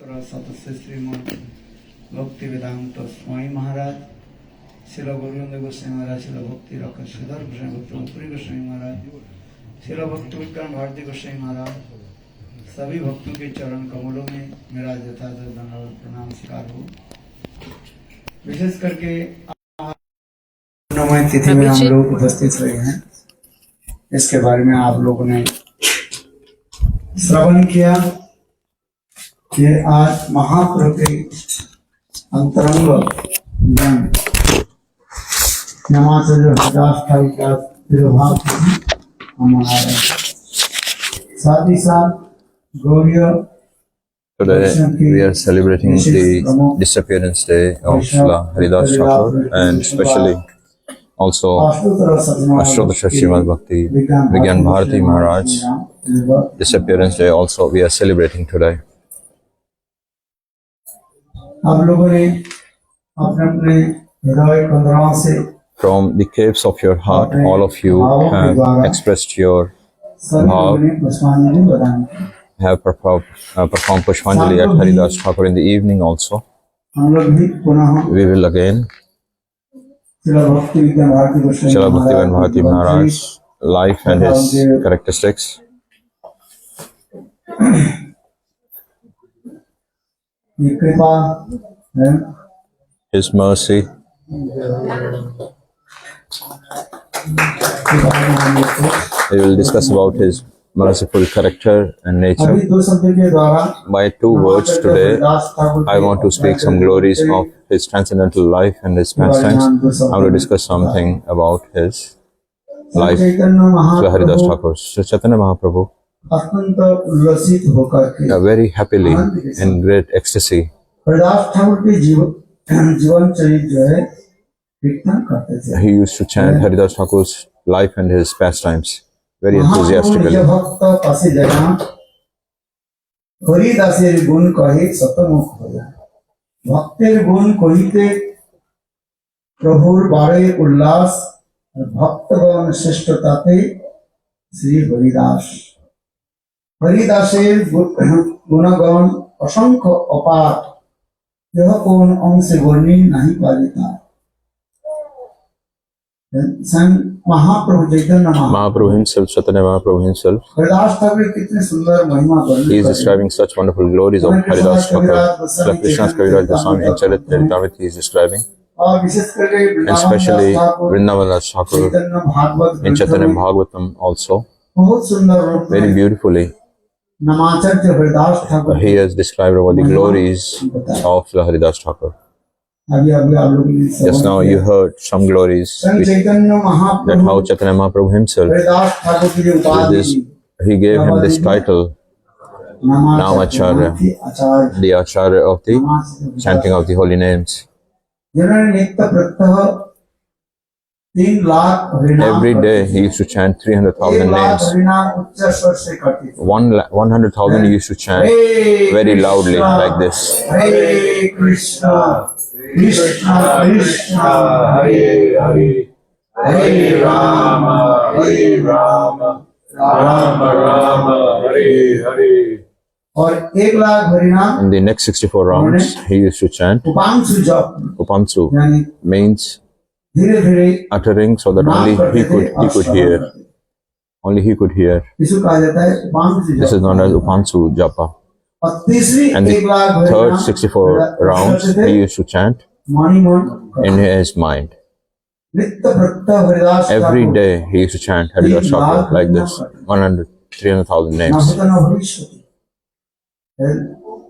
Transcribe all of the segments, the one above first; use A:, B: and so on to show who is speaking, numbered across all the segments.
A: सदस्य श्रीमद भक्ति वेदांत स्वामी महाराज, शिल गोविंद गोस्वामी महाराज, शिल भक्ति रखा श्रीधर गोस्वामी, भक्ति गोस्वामी महाराज, शिल भक्ति विज्ञान भारती गोस्वामी महाराज, सभी भक्तों के चरण कमलों में मेरा यथार्थ धन्यवाद प्रणाम स्वीकार हो। विशेष करके तिथि में हम लोग उपस्थित रहे हैं, इसके बारे में आप लोगों ने श्रवण किया कि आज महाप्रभु के अंतरंग जन नमाचार्य हरिदास ठाकुर का तिरुभाव हम मना रहे हैं। साथ ही साथ Gaudiya
B: Today we are celebrating the disappearance day of Srila Haridas Thakur, and especially also Ashtodasha Srimad Bhakti Vigyan Bharati Maharaj disappearance day also we are celebrating today.
A: आप लोगों ने अपने अपने हृदय कंदराओं से
B: From the caves of your heart, all of you have expressed your bhav, have performed Pushpanjali at Haridas Thakur in the evening also.
A: हम लोग भी पुनः
B: We will again
A: श्रील भक्ति विज्ञान Bharti Goswami
B: Srila Bhaktivedanta Bharati Maharaj life and his characteristics.
A: ये कृपा है,
B: His mercy. We will discuss about his merciful character and nature.
A: अभी दो शब्द के द्वारा
B: By two words today, I want to speak some glories of his transcendental life and his pastimes. I will discuss something about his life. Srila Haridas Thakur, Sri Chaitanya Mahaprabhu,
A: अत्यंत उल्लसित होकर के
B: very happily in great ecstasy,
A: Haridas Thakur के जीवन चरित्र जो है कीर्तन करते थे।
B: he used to chant Haridas Thakur's life and his pastimes very enthusiastically.
A: भक्त पासे जगह हरिदासेर गुण कहे सतमुख होया, भक्तेर गुण कहिते प्रभुर बारे उल्लास, भक्तगण श्रेष्ठताते श्री हरिदास। हरिदासेर गुणगण असंख्य अपार, यह कौन अंश वर्णन नहीं पाता। महाप्रभु चैतन्य
B: Mahaprabhu himself, Chaitanya Mahaprabhu himself,
A: Haridas Thakur कितने सुंदर महिमा
B: he is describing such wonderful glories of Haridas Thakur. Srila Krishna's Kaviraj Goswami in Charitamrita he is describing,
A: और विशेष करके
B: and especially Vrindavan Das Thakur in Chaitanya Bhagavatam also,
A: बहुत सुंदर रूप
B: very
A: में
B: beautifully
A: नमाचार्य Haridas Thakur
B: he has described about the glories of Srila Haridas Thakur.
A: अभी अभी आप लोगों ने सब
B: Just now you heard some glories
A: Sant Chaitanya
B: that
A: Mahaprabhu
B: how Chaitanya Mahaprabhu himself,
A: Haridas Thakur की जो
B: with
A: उपाधि
B: this, he gave him this title, Namacharya,
A: Acharya
B: the Acharya of the chanting of the holy names.
A: जिन्होंने नित्य प्रत्यह 3 लाख हरिनाम
B: Every day he used to chant 300,000 names.
A: हरिनाम उच्च स्वर से करते थे।
B: 100,000 he used to chant very loudly like this.
A: हरे कृष्णा कृष्णा कृष्णा हरे हरे, हरे राम राम राम हरे हरे। और 1 लाख हरिनाम
B: In the next 64 rounds he used to chant
A: उपांशु जप,
B: Upansu,
A: यानी
B: means
A: धीरे धीरे
B: uttering so that only he could hear. Only he could hear.
A: इसको कहा जाता है उपांशु
B: This
A: जप।
B: is known as Upansu Japa.
A: और तीसरी
B: And
A: 1 लाख
B: the third
A: हरिनाम
B: 64 rounds he used to chant
A: मणिमन
B: in his mind.
A: नित्य प्रत्यह Haridas
B: Every day he used to chant Haridas Thakur like this, 300,000 names.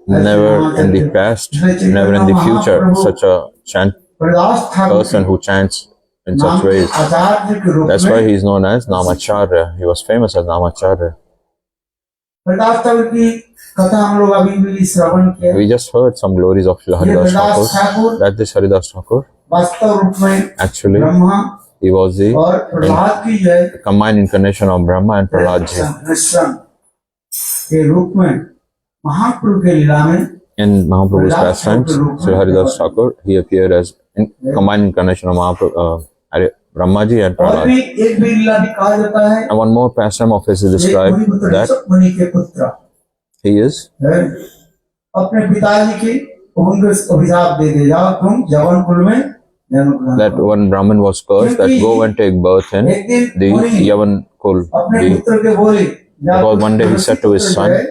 B: Never in the past, never in the future, such a person who chants in such ways. That's why he is known as Namacharya. He was famous as Namacharya.
A: Haridas Thakur की कथा हम लोग अभी भी श्रवण किया।
B: We just heard some glories of Srila Haridas Thakur. That this Haridas Thakur,
A: वास्तव रूप में
B: actually,
A: Brahma
B: he was the
A: और प्रहलाद की जय
B: combined incarnation of Brahma and Prahlad Ji.
A: मिश्रण के रूप में महाप्रभु के लीला में
B: In Mahaprabhu's pastimes, Sri Haridas Thakur, he appeared as combined incarnation of Mahaprabhu, Brahma Ji and
A: और
B: Prahlad.
A: भी एक भी लीला भी कहा जाता है।
B: And one more pastime of his is described that
A: मुनि के पुत्र
B: he is
A: अपने पिताजी के उनको अभिशाप दे दे, जाओ तुम जवन कुल में जन्म ग्रहण
B: that
A: करो।
B: one Brahmin was cursed that go and take birth in
A: एक दिन
B: the
A: मुनि
B: Yavan Kul.
A: अपने पुत्र के बोले, जाओ
B: Because one day he said to his
A: Tulsi
B: son,
A: पत्र जो है,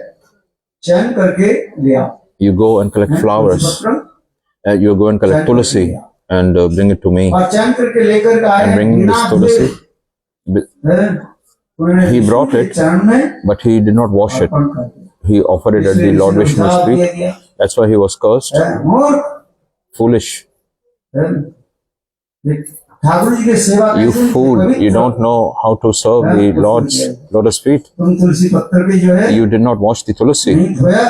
A: चयन करके ले आओ।
B: You go and collect flowers.
A: तुलसी पत्र
B: You go and collect tulsi and bring it to me.
A: और चयन करके लेकर आए,
B: And bring
A: बिना
B: this
A: धुए,
B: tulsi.
A: उन्होंने
B: He brought
A: के
B: it,
A: चरण में
B: but he did not wash it.
A: अर्पण कर दिया।
B: He offered it at the Lord Vishnu's
A: अभिशाप दे
B: feet.
A: दिया।
B: That's why he was cursed.
A: मूर्ख,
B: Foolish.
A: ठाकुर जी की सेवा
B: You
A: कैसे
B: fool.
A: पवित्र?
B: You don't know how to serve the Lord's lotus feet.
A: तुम तुलसी पत्र के जो है
B: You did not wash the tulsi.
A: नहीं धोया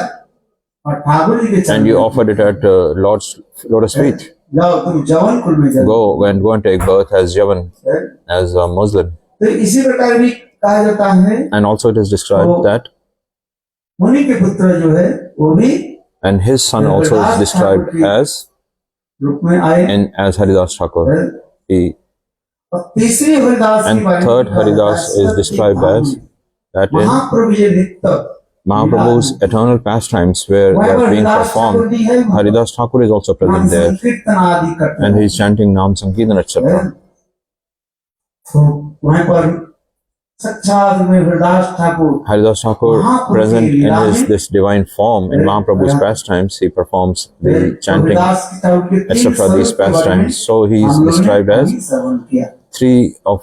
A: और ठाकुर जी के चरण
B: And you
A: में
B: offered it at Lord's lotus feet.
A: जाओ तुम जवन कुल में जाओ।
B: Go and take birth as Yavan, as a Muslim.
A: तो इसी प्रकार भी कहा जाता है,
B: And also it is described that,
A: मुनि के पुत्र जो है वो भी
B: and his son also is described as
A: रूप में आए।
B: as Haridas Thakur. He,
A: और तीसरी हरिदास
B: and
A: के बारे में
B: third
A: कहा जाता है,
B: Haridas is described as that in
A: Mahaprabhu ji नित्य
B: Mahaprabhu's eternal pastimes where they are being performed. Haridas Thakur is also present there,
A: कीर्तन आदि करते
B: and
A: हैं।
B: he is chanting Nam Sankirtan, etc.
A: तो वहाँ पर साक्षात में Haridas Thakur
B: Haridas Thakur, present in his this divine form in Mahaprabhu's pastimes, he performs the chanting,
A: Haridas की ठाकुर के तीन
B: etc. These
A: स्वरूप के बारे में
B: pastimes. So he is
A: हम लोगों ने
B: described as
A: अभी श्रवण किया।
B: three of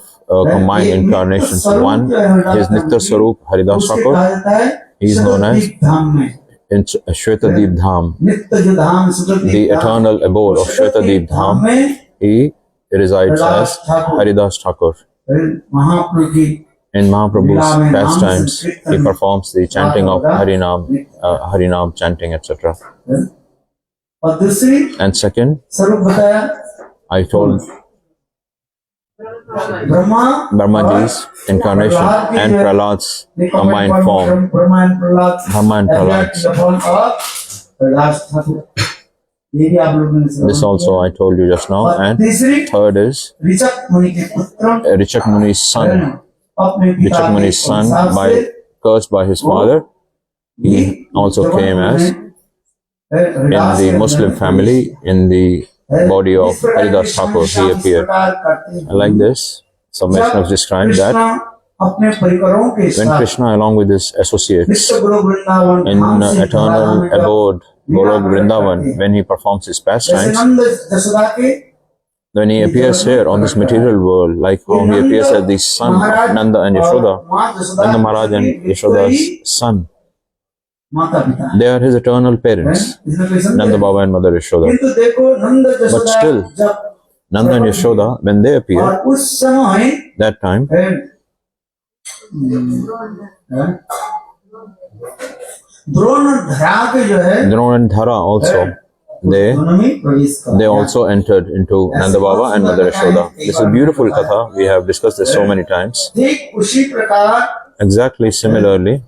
B: combined incarnations. One is Nitya Swarup Haridas
A: उसके
B: Thakur.
A: कहा जाता है
B: He is known as
A: सुदर्दीप धाम में
B: in Shwetadeep Dham,
A: नित्य जो धाम सुदर्दीप
B: the
A: Dham,
B: eternal abode of Shwetadeep Dham.
A: में
B: He resides as Haridas Thakur.
A: महाप्रभु की
B: In Mahaprabhu's pastimes, he performs the chanting of Harinam chanting, etc.
A: और दूसरी
B: And second,
A: स्वरूप बताया
B: I told
A: Brahma
B: Brahmaji's incarnation and Prahlad's combined form.
A: Brahma and Prahlad,
B: Brahma and Prahlad.
A: और हरिदास ठाकुर, ये भी आप लोगों ने
B: This
A: Shravan
B: also I told you just now.
A: किया। और
B: And
A: तीसरी
B: third is
A: ऋचक मुनि के पुत्र
B: Richak Muni's son.
A: अपने पिता
B: Richak
A: के
B: Muni's son,
A: वंशावली
B: by cursed by his father, he also came as in the Muslim family in the body of Haridas Thakur. He appeared. And like this, some Vaishnavas describe that
A: अपने परिवारों के
B: when
A: साथ
B: Krishna, along with his associates
A: विश्व गुरु Vrindavan
B: in
A: धाम से
B: eternal
A: निकला,
B: abode, Golok Vrindavan, when he performs his
A: जैसे
B: pastimes,
A: नंद जसोदा के
B: when he appears here on this material world, like how he appears as the son of Nanda and Yashoda,
A: माँ Jasoda
B: Nanda Maharaj and Yashoda's son,
A: माता पिता
B: they are his eternal parents,
A: इसमें कोई संदेह
B: Nanda
A: नहीं।
B: Baba and Mother Yashoda.
A: किंतु देखो नंद
B: But
A: Jasoda
B: still,
A: जब
B: Nanda and Yashoda, when they appear,
A: और उस समय
B: that time,
A: द्रोण धरा के जो है
B: Drona and Dhara also, they
A: दोनों में प्रवेश कर
B: they also entered into Nanda Baba and Mother Yashoda. This is a beautiful katha. We have discussed this so many times.
A: ठीक उसी प्रकार
B: Exactly similarly,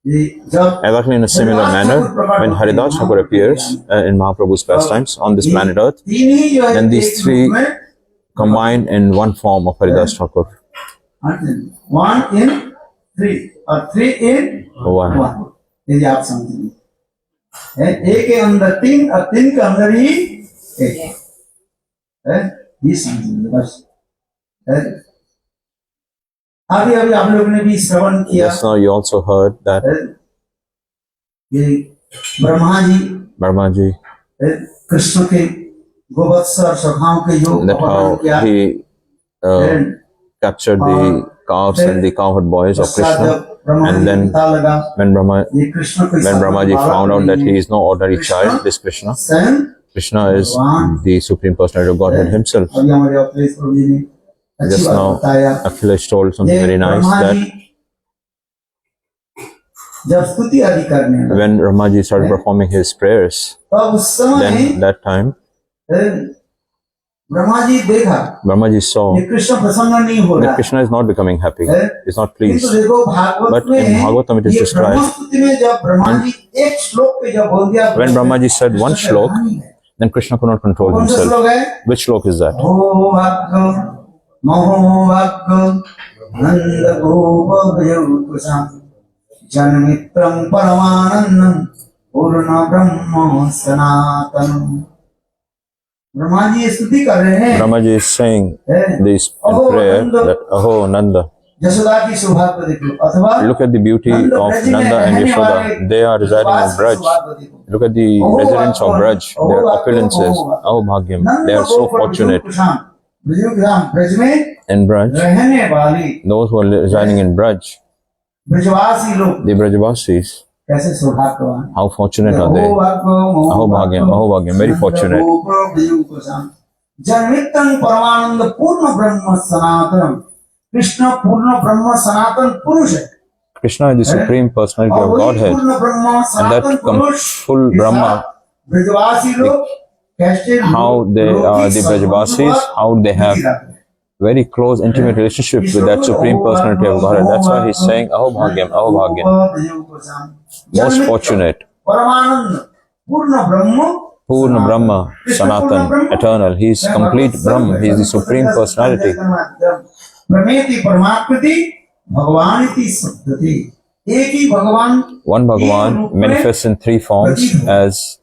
A: जब
B: exactly in a similar manner, when Haridas Thakur appears in Mahaprabhu's pastimes on this planet Earth,
A: तीन ही जो है
B: then these
A: एक
B: three
A: रूप में
B: combine in one form of Haridas Thakur.
A: 1 in 3 और 3 in
B: One.
A: 1, यदि आप समझेंगे, एक के अंदर 3 और 3 के अंदर ही एक है, ये समझेंगे बस। अभी अभी आप लोगों ने भी श्रवण किया,
B: Just now you also heard that
A: ये ब्रह्मा जी
B: Brahma ji,
A: कृष्ण के गोवत्स और सखाओं के जो
B: that
A: अपहरण
B: how
A: किया,
B: he captured the calves and the cowherd boys of
A: पश्चात
B: Krishna.
A: जब ब्रह्मा जी
B: And
A: को
B: then
A: पता लगा
B: when
A: ये कृष्ण को
B: when Brahmaji found out that he is no ordinary
A: Krishna
B: child, this Krishna,
A: स्वयं
B: Krishna is the Supreme Personality of Godhead himself.
A: अभी हमारे अखिलेश प्रभु जी ने अच्छी
B: Just
A: बात
B: now,
A: बताया।
B: Akhilesh told something very nice
A: Brahma
B: that
A: जी जब स्तुति आदि करने लगे,
B: when Brahmaji started performing his prayers,
A: तब उस समय
B: then that time
A: Brahma ji देखा
B: Brahmaji saw
A: ये कृष्ण प्रसन्न नहीं हो
B: that
A: रहा,
B: Krishna is not becoming happy, he's not
A: किंतु
B: pleased.
A: देखो भागवत
B: But
A: में
B: in Bhagavatam it is
A: ये
B: described,
A: ब्रह्म स्तुति में जब ब्रह्मा जी एक श्लोक पे जब बोल दिया,
B: when Brahmaji said one
A: Krishna
B: shlok,
A: प्रधान है।
B: then Krishna could not control
A: कौन सा
B: himself.
A: श्लोक है?
B: Which shlok is that?
A: महो भक्क नंद गोप जन्मित्रं परमानंदं पूर्ण ब्रह्म सनातन। ब्रह्मा जी स्तुति कर रहे हैं।
B: Brahma ji is saying this in prayer that Aho Nanda,
A: Yashoda की शोभा को देखो, अथवा
B: look at the beauty of Nanda and Yashoda. They are residing in Braj. Look at the residents of Braj, their opulences. Aho Bhagyam, they are so fortunate.
A: Braj में
B: In Braj,
A: रहने वाली
B: those who are residing in Braj,
A: ब्रजवासी लोग
B: the Brajavasis,
A: कैसे सौभाग्यवान,
B: how fortunate are they? Aho Bhagyam, very fortunate.
A: जन्मित्तं परमानंद पूर्ण ब्रह्म सनातन। कृष्ण पूर्ण ब्रह्म सनातन पुरुष है।
B: Krishna is the Supreme Personality of Godhead,
A: पूर्ण ब्रह्म
B: and
A: सनातन
B: that
A: पुरुष
B: full Brahma,
A: ब्रजवासी लोग कैसे
B: how they are the Brajavasis, how they have very close, intimate relationship with that Supreme Personality of Godhead. That's why he's saying, Aho Bhagyam, Aho Bhagyam. Most fortunate.
A: परमानंद पूर्ण ब्रह्म
B: Purna Brahma, Sanatan, eternal. He is complete Brahma. He is the Supreme Personality.
A: ब्रह्मेति परमात्मति भगवानिति सप्तति। एक ही भगवान,
B: One Bhagavan manifests in three forms as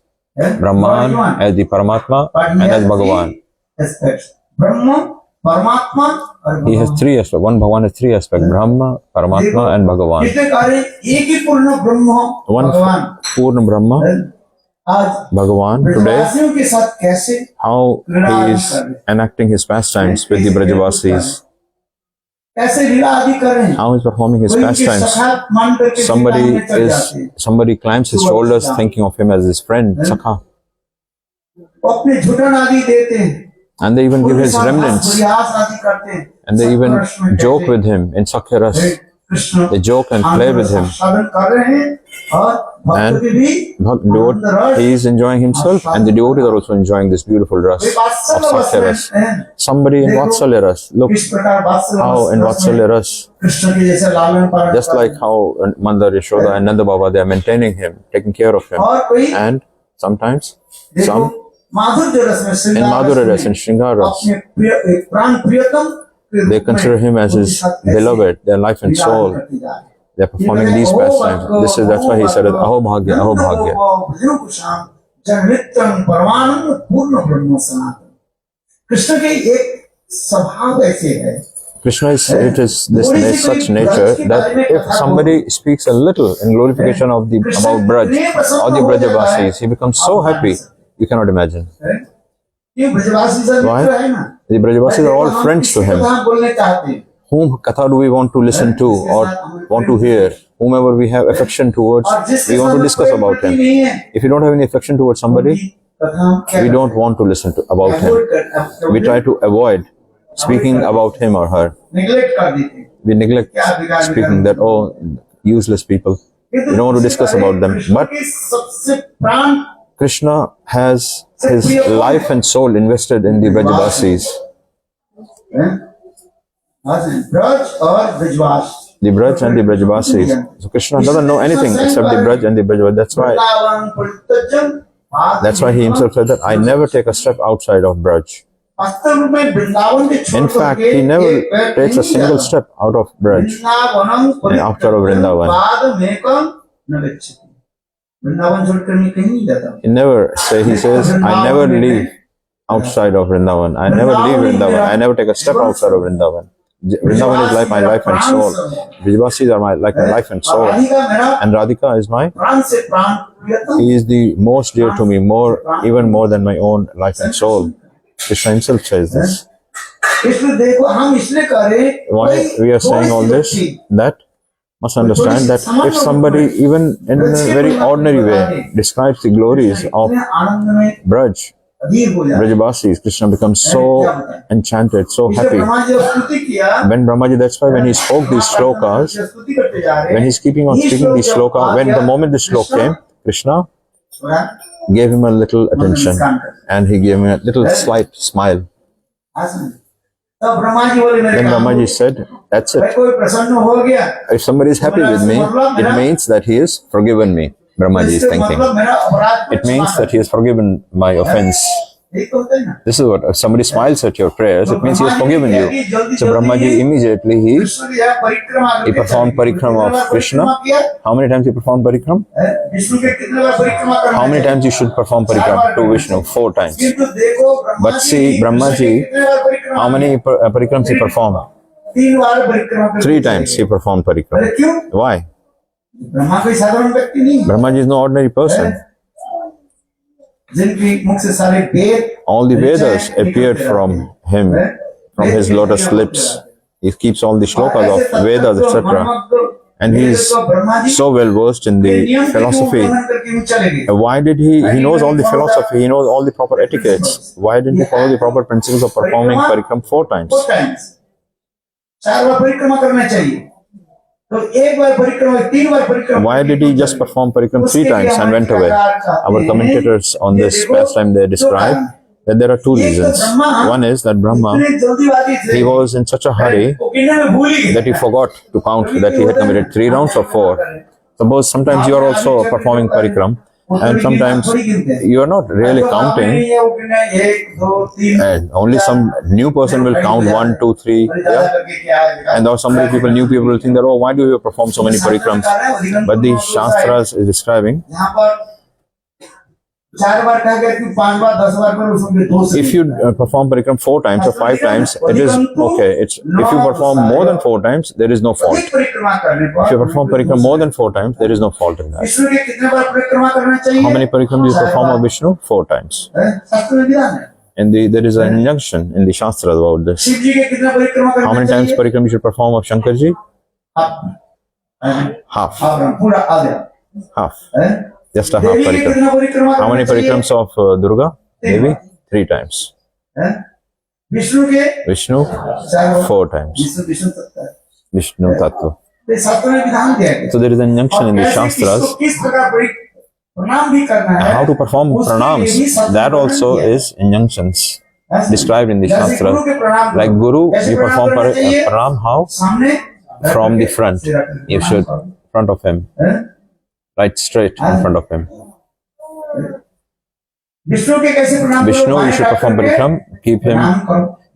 B: Brahman, as the Paramatma, and as Bhagavan.
A: ब्रह्म परमात्मा और
B: He has three aspects. One Bhagavan has three aspects: Brahma, Paramatma, and Bhagavan.
A: कितने कार्य एक ही पूर्ण ब्रह्म
B: One
A: भगवान
B: Purna Brahma,
A: आज
B: Bhagavan today,
A: ब्रजवासियों के साथ कैसे
B: how he is enacting his pastimes with the Brajavasis,
A: कैसे लीला आदि कर रहे हैं।
B: how he is performing his
A: कोई उनके
B: pastimes.
A: सखा मान करके
B: Somebody
A: सीता में चढ़ जाते हैं।
B: somebody climbs his shoulders thinking of him as his friend, Sakha,
A: वो अपने झुटन आदि देते हैं,
B: and they even give
A: उनके
B: his
A: साथ
B: remnants,
A: प्रयास आदि करते हैं,
B: and they even
A: कृष्ण में
B: joke
A: कहते
B: with him in Sakhya
A: हैं,
B: Ras.
A: Krishna
B: They joke and play with him.
A: साधन कर रहे हैं और भक्त
B: And
A: भी आनंद रस,
B: he is enjoying himself, and the devotees are also enjoying this beautiful ras of Sakhya Ras. Somebody in Vatsalya Ras, look
A: किस प्रकार वात्सल्य
B: how in
A: रस में
B: Vatsalya Ras,
A: कृष्ण के जैसे लालन पालन
B: just like how Mandar, Yashoda, and Nanda Baba, they are maintaining him, taking care of him.
A: और कोई
B: And sometimes,
A: देखो
B: some
A: माधुर्य रस में
B: in
A: श्रृंगार
B: Madhurya
A: रस
B: Ras, in
A: में
B: Shringar Ras,
A: अपने प्रिय एक प्राण प्रियतम के
B: they
A: रूप में
B: consider him as his
A: उनके साथ कैसे
B: beloved, their life and
A: Leela
B: soul.
A: करती जा रही है।
B: They are performing these pastimes. That's why he said it, Aho Bhagya, Aho Bhagya.
A: जन्मित्तं परमानंद पूर्ण ब्रह्म सनातन। कृष्ण के एक स्वभाव ऐसे है,
B: Krishna is, it is this such nature that if somebody speaks a little in glorification of the about Braj or the Brajavasis, he becomes so happy you cannot imagine.
A: ये ब्रजवासी सब
B: Why?
A: मित्र है ना,
B: The Brajavasis are all friends to him.
A: कथा बोलने चाहते हैं,
B: Whom katha do we want to listen to or want to hear? Whomever we have affection towards,
A: और जिसके
B: we want
A: साथ
B: to discuss
A: कोई
B: about
A: प्रति
B: him.
A: नहीं है,
B: If you don't have any affection towards somebody,
A: कथा हम क्या
B: we
A: करते
B: don't want to listen to about
A: हैं?
B: him.
A: Avoid करते हैं,
B: We try to avoid speaking about him or her.
A: neglect कर देते हैं।
B: We neglect speaking that, oh, useless people. We don't want to discuss about them. But
A: Krishna के सबसे प्राण
B: Krishna has his life and soul invested in the Brajavasis,
A: हैं? ब्रज और Brajwas,
B: the Braj and the Brajavasis. So Krishna doesn't know anything except the Braj and the Brajavasis. That's why he himself said that I never take a step outside of Braj.
A: वास्तव में वृंदावन के छोड़
B: In fact,
A: करके
B: he never
A: एक पैर
B: takes a
A: नहीं
B: single
A: जाता।
B: step out of Braj.
A: वृंदावनं
B: After Vrindavan.
A: बाद में कम न गच्छति। वृंदावन छोड़कर मैं कहीं नहीं जाता।
B: He never say, he says, I never leave outside of Vrindavan. I never leave Vrindavan. I never take a step outside of Vrindavan. Vrindavan is like my life and soul. Brajavasis are my life and soul.
A: Radhika मेरा
B: And Radhika is my,
A: प्राण से प्राण प्रियतम।
B: he is the most dear to me, even more than my own life and soul. Krishna himself says this.
A: इसलिए देखो हम इसलिए कह रहे हैं,
B: Why we are saying all this? That must understand that if somebody, even in a very ordinary way, describes the glories of
A: इतने आनंद में
B: Braj,
A: अधीर हो जाता है।
B: Brajavasis, Krishna becomes so enchanted, so
A: इसलिए
B: happy.
A: ब्रह्मा जी जब स्तुति किया,
B: When Brahmaji, that's why when he spoke these shlokas,
A: स्तुति करते जा रहे हैं,
B: when he's keeping on speaking these shlokas, when the moment the slok came, Krishna
A: थोड़ा
B: gave him a little attention and he gave him a little slight smile.
A: आसन। तब ब्रह्मा जी बोले मेरे
B: Then
A: काम
B: Brahmaji said, that's
A: भाई
B: it.
A: कोई प्रसन्न हो गया,
B: If somebody is happy with me, it means that he has forgiven me. Brahmaji is
A: इससे
B: thinking.
A: मतलब मेरा अपराध
B: It means that he has forgiven my offense.
A: यही तो होता है ना।
B: This is what, if somebody smiles at your prayers, it means he has forgiven you. So Brahma ji immediately he
A: Vishnu ji है परिक्रमा
B: he performed parikrama of Krishna. How many times he performed parikrama?
A: Vishnu के कितने बार परिक्रमा करना
B: How many
A: चाहिए?
B: times you should perform parikrama to Vishnu? 4 times.
A: किंतु देखो Brahma
B: But see,
A: ji
B: Brahma
A: Vishnu
B: ji,
A: के कितने बार परिक्रमा
B: how many parikrams he performed?
A: 3 बार परिक्रमा करनी
B: 3 times he performed
A: अरे
B: parikrama.
A: क्यों?
B: Why?
A: ब्रह्मा कोई साधारण व्यक्ति नहीं
B: Brahma ji is no ordinary person.
A: जिनकी मुख से सारे वेद
B: All the Vedas appeared from him, from his lotus lips. He keeps all the shlokas of Vedas, etc. And he is so well versed in the philosophy. Why did he knows all the philosophy, he knows all the proper etiquettes. Why didn't he follow the proper principles of performing parikram 4 times?
A: 4 बार परिक्रमा करना चाहिए तो 1 बार परिक्रमा 3 बार परिक्रमा
B: Why did he just perform parikram 3 times and went away? Our commentators on this pastime, they describe that there are 2 reasons. One is that Brahma, he was in such a hurry that he forgot to count that he had committed 3 rounds or 4. Suppose sometimes you are also performing parikram and sometimes you are not really counting, and only some new person will count 1, 2, 3, yeah? And or some new people will think that, oh, why do you perform so many parikrams? But the Shastras is describing, if you perform parikram 4 times or 5 times, it is okay. If you perform more than 4 times, there is no fault. If you perform parikram more than 4 times, there is no fault in that. How many parikrams you perform of Vishnu? 4 times. And there is an injunction in the Shastras about this. How many times parikram you should perform of Shankarji? Half. Half. Just a half parikram. How many parikrams of Durga? Maybe 3 times. Vishnu 4 times. Vishnu Tattva. So there is an injunction in the Shastras how to perform pranams. That also is injunctions described in the Shastras. Like Guru, you perform pranam how? From the front. You should front of him. Right straight in front of him. Vishnu, you should perform parikram, keep him,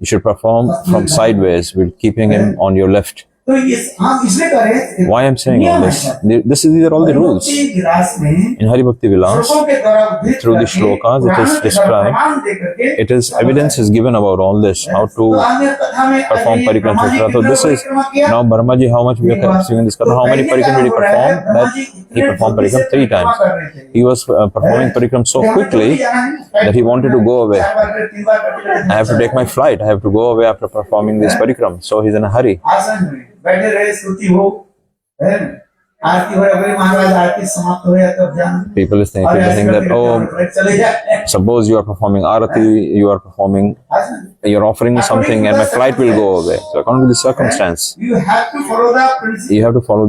B: you should perform from sideways, with keeping him on your left. Why I'm saying all this? These are all the rules. In Hari Bhakti Vilas, through the shlokas, it is described, it is evidence is given about all this, how to perform parikram, etc. So this is, now Brahma ji, how much we are seeing this, how many parikram did he perform? That he performed parikram 3 times. He was performing parikram so quickly that he wanted to go away. I have to take my flight, I have to go away after performing this parikram. So he's in a hurry.
A: बैठे रहे स्तुति हो आरती हो अगर महाराज आरती समाप्त हो या तब जान
B: people think that, oh, suppose you are performing arati, you are performing, you're offering me something and my flight will go away. So according to the circumstance,
A: you have to follow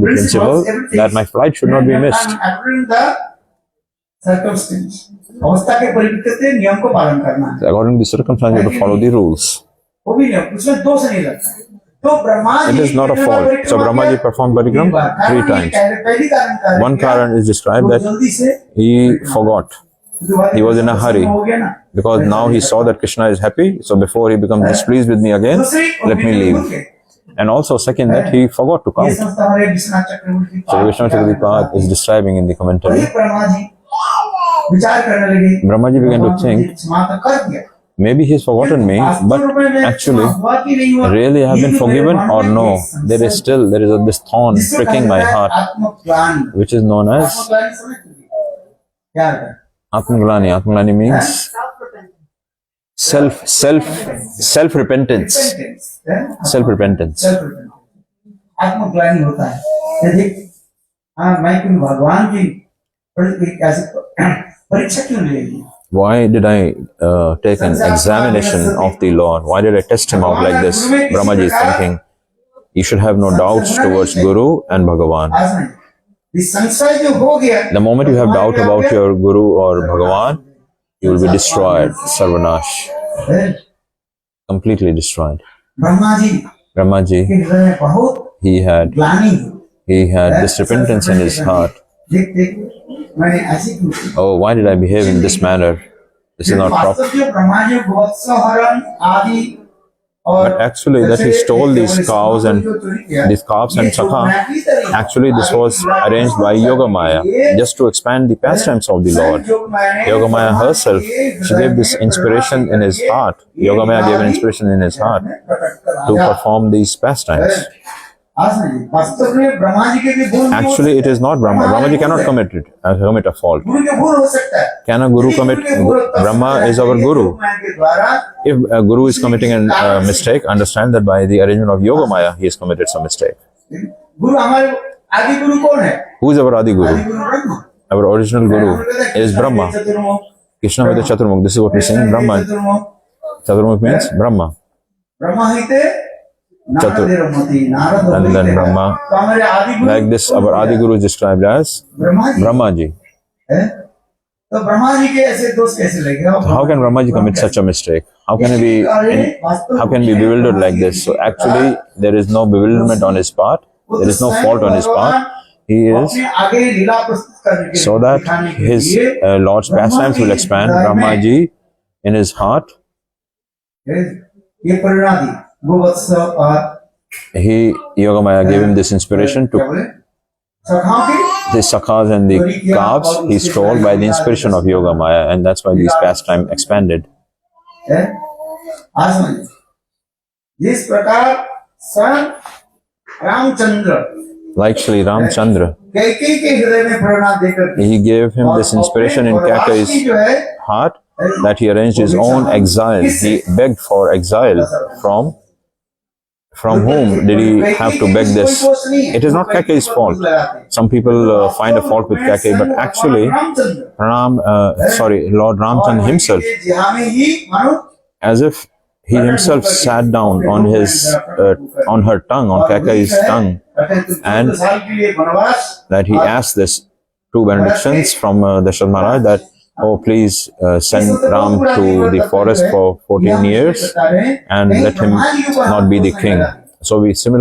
A: the
B: principle that my flight should not be missed.
A: circumstance अवस्था के परिप्रेक्ष्य से नियम को पालन करना है.
B: According to the circumstance, you have to follow the rules.
A: वो भी नहीं, उसमें दोष नहीं लगता.
B: It is not a fault. So Brahma ji performed parikram 3 times. One karan is described that he forgot. He was in a hurry because now he saw that Krishna is happy. So before he becomes displeased with me again, let me leave. And also second, that he forgot to count. So Vishnu Chakravarti is describing in the commentary. Brahma ji began to think, maybe he's forgotten me, but actually, really I have been forgiven or no? There is this thorn pricking my heart, which is known as Atmaglani. Atmaglani means self-repentance. Self-repentance.
A: आत्मग्लानि होता है. यदि मैं क्यों भगवान की परीक्षा क्यों ले ली?
B: Why did I take an examination of the Lord? Why did I test him out like this? Brahmaji is thinking, you should have no doubts towards Guru and Bhagavan. The moment you have doubt about your Guru or Bhagavan, you will be destroyed, Sarvanash. Completely destroyed. Brahmaji, he had this repentance in his heart. Oh, why did I behave in this manner? This is not proper.
A: वास्तव में ब्रह्मा जी गोवत्स हरण आदि और
B: But actually, that he stole these cows and Sakha, actually this was arranged by Yogamaya just to expand the pastimes of the Lord. Yogamaya herself, she gave this inspiration in his heart. Yogamaya gave an inspiration in his heart to perform these pastimes.
A: वास्तव में ब्रह्मा जी के भी भूल
B: Actually, it is not Brahma. Brahma ji cannot commit a fault.
A: गुरु के भूल हो सकता है
B: Can a guru commit? Brahma is our guru.
A: के द्वारा
B: If a guru is committing a mistake, understand that by the arrangement of Yogamaya, he has committed some mistake.
A: गुरु हमारे आदि गुरु कौन है
B: Who is our Adi Guru?
A: आदि गुरु Brahma
B: Our original guru is Brahma. Krishna with the Chaturmukh. This is what we say in Brahma. Chaturmukh means Brahma.
A: Brahma हिते
B: And then Brahma.
A: तो हमारे आदि गुरु
B: Like this, our Adi Guru is described as
A: Brahma ji
B: Brahma ji.
A: है तो ब्रह्मा जी के ऐसे दोष कैसे लगे
B: How can Brahma ji commit such a mistake? How can he be bewildered like this? So actually, there is no bewilderment on his part. There is no fault on his part. He is so that his Lord's pastimes will expand. Brahma ji in his heart,
A: ये परिणामी गोवत्स और
B: he Yogamaya gave him this inspiration
A: क्या
B: to
A: बोले सखाओं की
B: the sakhas and the calves he stole by the inspiration of Yogamaya, and that's why these pastimes expanded.
A: है आज समझिए जिस प्रकार स्वयं Ramchandra
B: Like Shri Ramchandra,
A: Kaikeyi के हृदय में प्रेरणा देकर
B: he gave him this inspiration in Kaikeyi's
A: जो है
B: heart that he arranged his own exile. He begged for exile from whom did he have to beg this? It is not Kaikeyi's fault. Some people find a fault with Kaikeyi, but actually Lord Ramchandra himself, as if he himself sat down on on her tongue, on Kaikeyi's tongue, and that he asked this two benedictions from Dasharatha Maharaj that, oh, please send Ram to the forest for 14 years and let him not be the king. So we should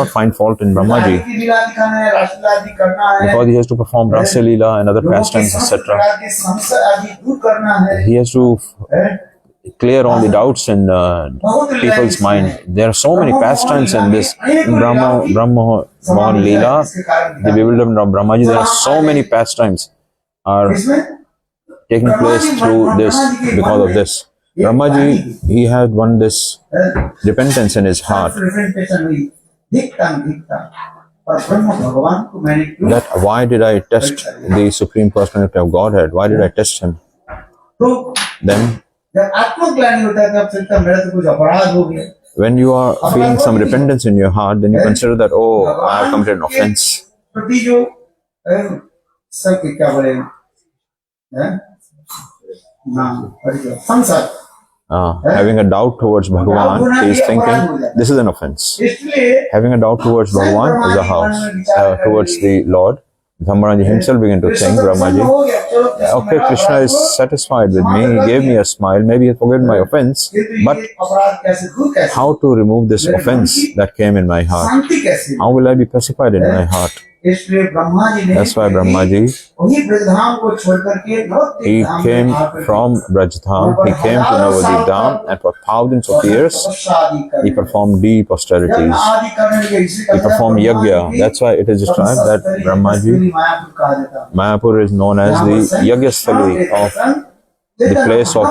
B: not find fault in Brahmaji because he has to perform Rasa Leela and other pastimes, etc. He has to clear all the doubts in people's mind. There are so many pastimes in this Brahma Mohan Leela, the bewilderment of Brahmaji. There are so many pastimes are taking place through this because of this. Brahmaji, he had won this repentance in his heart. That why did I test the Supreme Personality of Godhead? Why did I test him? Then when you are feeling some repentance in your heart, then you consider that, oh, I have committed an offense. Having a doubt towards Bhagavan, he is thinking, this is an offense. Having a doubt towards Bhagavan is a house. Towards the Lord, Dhammaranji himself began to think, Brahmaji, okay, Krishna is satisfied with me, he gave me a smile, maybe he has forgiven my offense, but how to remove this offense that came in my heart? How will I be pacified in my heart? That's why Brahmaji, he came from Braj-dham, he came to Navadip Dham, and for thousands of years, he performed deep austerities. He performed yajna. That's why it is described that Brahmaji, Mayapur is known as the Yagyasthali of the place of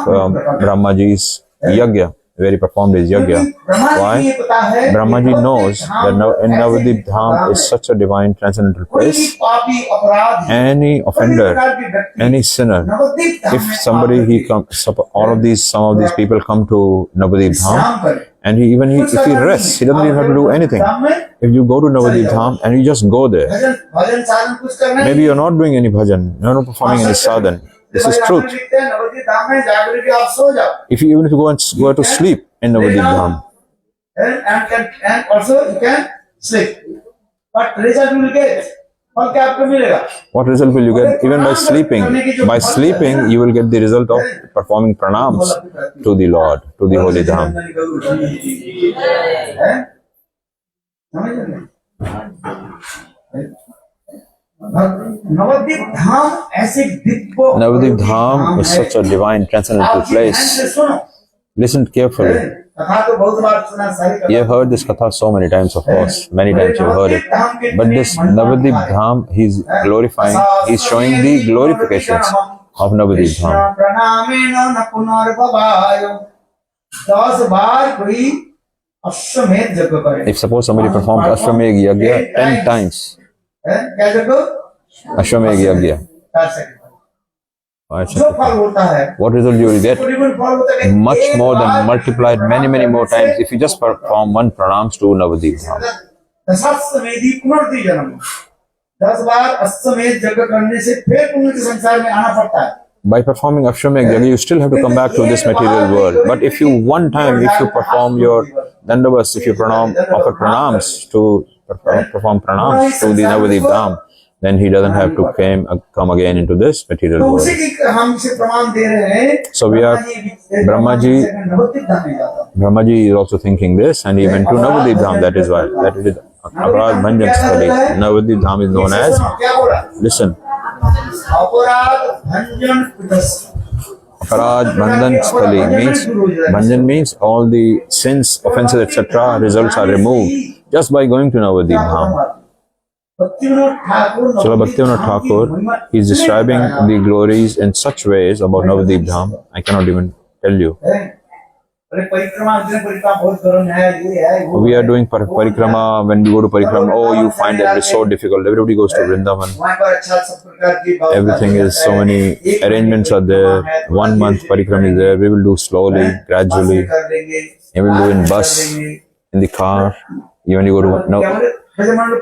B: Brahmaji's yajna, where he performed his yajna. Why? Brahmaji knows that in Navadip Dham is such a divine transcendental place. Any offender, any sinner, if somebody some of these people come to Navadip Dham, and if he rests, he doesn't even have to do anything. If you go to Navadip Dham and you just go there, maybe you're not doing any bhajan, you're not performing any sadhan. This is truth. Even if you go to sleep in Navadip Dham,
A: and also you can sleep. But result you will get.
B: What result will you get? Even by sleeping. By sleeping, you will get the result of performing pranams to the Lord, to the Holy Dham.
A: Nabadwip धाम ऐसे Divya
B: Navadip Dham is such a divine transcendental
A: आप ध्यान से
B: place.
A: सुनो,
B: Listen carefully.
A: कथा तो बहुत बार सुना, सारी
B: You have heard this katha so many times, of course. Many times you have heard it. But this Navadip Dham, he's glorifying, he's showing the glorifications of Navadip Dham.
A: प्रणामेन न पुनर्भवाय 10 बार कोई अश्वमेध यज्ञ करे,
B: If suppose somebody performs Ashwamedh Yagya 10 times,
A: क्या यज्ञ?
B: Ashwamedh Yagya,
A: जो फल होता है
B: what result you will get?
A: परिपूर्ण फल होता है,
B: Much
A: एक
B: more than
A: bar
B: multiplied many more times if you just perform one pranams to Navadip Dham.
A: दशाश्वमेधी पुनर्द्वि जन्म, 10 बार अश्वमेध यज्ञ करने से फिर पुण्य के संसार में आना पड़ता है।
B: By performing Ashwamedh Yagya, you still have to come back to this material world. But if you one time, if you perform your dandavas, if you offer pranams to perform pranams to the Navadip Dham, then he doesn't have to come again into this material
A: तो
B: world.
A: उसी की हम इसे प्रमाण दे रहे हैं।
B: So we are, Brahmaji is also thinking this, and he went to Navadip Dham. That is why, that it is Aparad Bhanjan Sthali. Navadip Dham is known as, listen,
A: अपराध भंजन कुटस्थ,
B: Aparad Bhanjan Sthali means, Bhanjan means all the sins, offenses, etc. results are removed just by going to Navadip Dham. Srila Bhaktivinoda Thakur is describing the glories in such ways about Navadip Dham, I cannot even tell you. We are doing parikrama. When we go to parikrama, oh, you find that it is so difficult. Everybody goes to Vrindavan. Everything is, so many arrangements are there. 1 month parikrama is there. We will do slowly, gradually. We will do in bus, in the car. Even you go to, no. Brajmal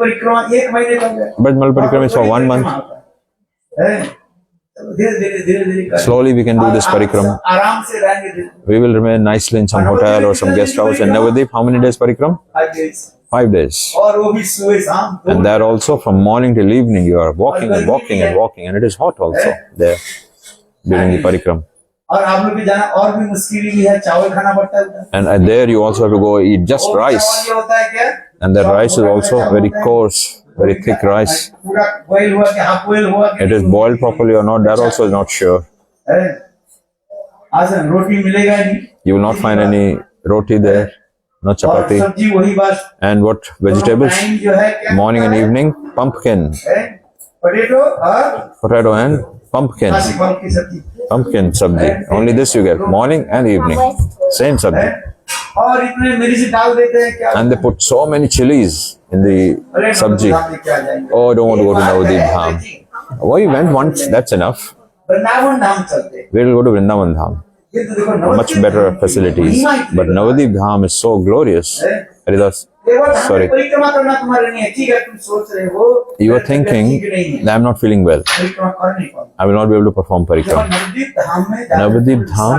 B: parikrama is for 1 month. Slowly we can do this parikrama. We will remain nicely in some hotel or some guest house. And Navadip, how many days parikrama? 5 days. And there also from morning till evening you are walking and walking and walking, and it is hot also there during the parikrama. And there you also have to go eat just rice. And the rice is also very coarse, very thick rice. It is boiled properly or not, that also is not sure. You will not find any roti there, no chapati. And what vegetables? Morning and evening, pumpkin. Potato and pumpkin. Pumpkin sabji. Only this you get, morning and evening. Same sabji. And they put so many chilies in the sabji. Oh, I don't want to go to Navadip Dham. Oh, you went once, that's enough. We will go to Vrindavan Dham. Much better facilities. But Navadip Dham is so glorious. Haridas, sorry. You are thinking that I am not feeling well. I will not be able to perform parikrama. Navadip Dham,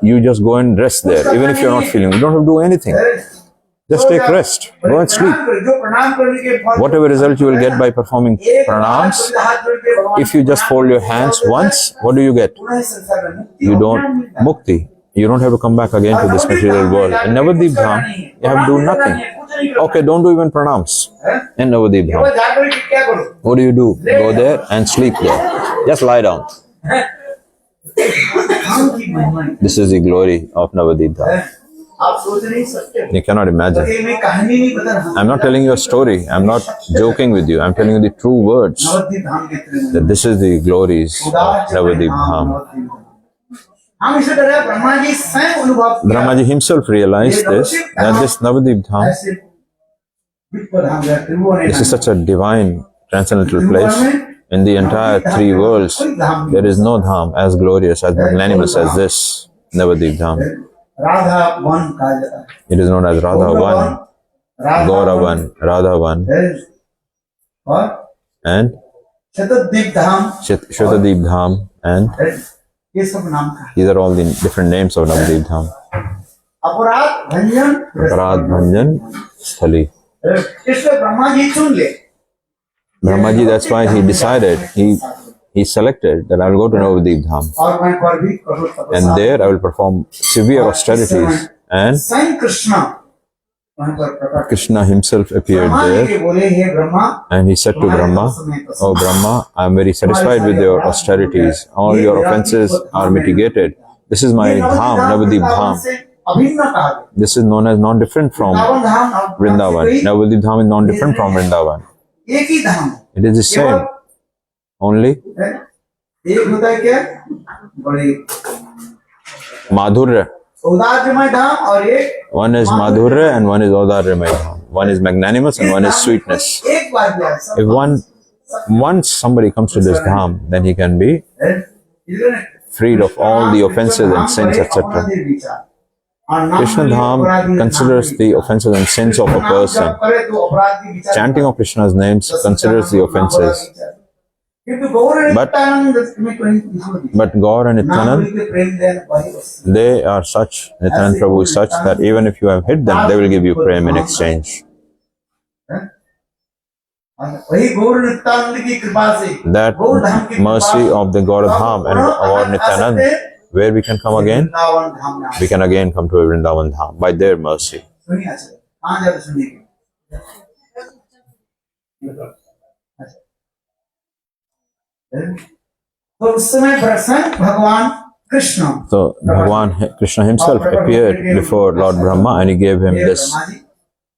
B: you just go and rest there. Even if you are not feeling, you don't have to do anything. Just take rest. Go and sleep. Whatever result you will get by performing pranams, if you just fold your hands once, what do you get? You don't mukti. You don't have to come back again to this material world. In Navadip Dham, you have to do nothing. Okay, don't do even pranams in Navadip Dham. What do? Go there and sleep there. Just lie down. This is the glory of Navadip Dham. You cannot imagine. I'm not telling you a story. I'm not joking with you. I'm telling you the true words. That this is the glories of Navadip Dham. Brahmaji himself realized this, that this Navadip Dham, this is such a divine, transcendental place. In the entire 3 worlds, there is no Dham as glorious, as magnanimous as this Navadip Dham. It is known as Radha Van, Gaura Van, Radha Van, and Shatadip Dham, and these are all the different names of Navadip Dham. Aparad Bhanjan Sthali. Brahmaji, that's why he decided, he selected that I will go to Navadip Dham. And there I will perform severe austerities and
A: वहाँ पर प्रकट
B: Krishna himself appeared
A: Brahma ji
B: there
A: के बोले हे Brahma
B: and he said to Brahma, "Oh Brahma, I am very satisfied with your austerities. All your offenses are mitigated. This is my dham, Navadip dham.
A: से अभिन्न कहा गया
B: This is known as non-different from
A: Vrindavan Dham
B: Vrindavan. Navadip dham is non-different from Vrindavan.
A: एक ही धाम है
B: It is the same. Only
A: है? एक होता है क्या बड़े
B: Madhurya.
A: औदार्यमय धाम और एक
B: One is Madhurya and one is Audaryamaya dham. One is magnanimous and one is sweetness.
A: एक बार भी आए सब
B: If once somebody comes to this dham, then he can be
A: है? इसलिए
B: freed of all the offenses and sins, etc. Krishna Dham considers the offenses and sins of a person. Chanting of Krishna's names considers the offenses. But Gaur and Nityanand, they are such, Nityanand Prabhu is such that even if you have hit them, they will give you prem in exchange. That mercy of the Gauradham and Gaur Nityanand, where we can come again? We can again come to Vrindavan Dham by their mercy.
A: तो उस समय प्रसन्न भगवान Krishna
B: So Bhagavan Krishna himself appeared before Lord Brahma and he gave him this.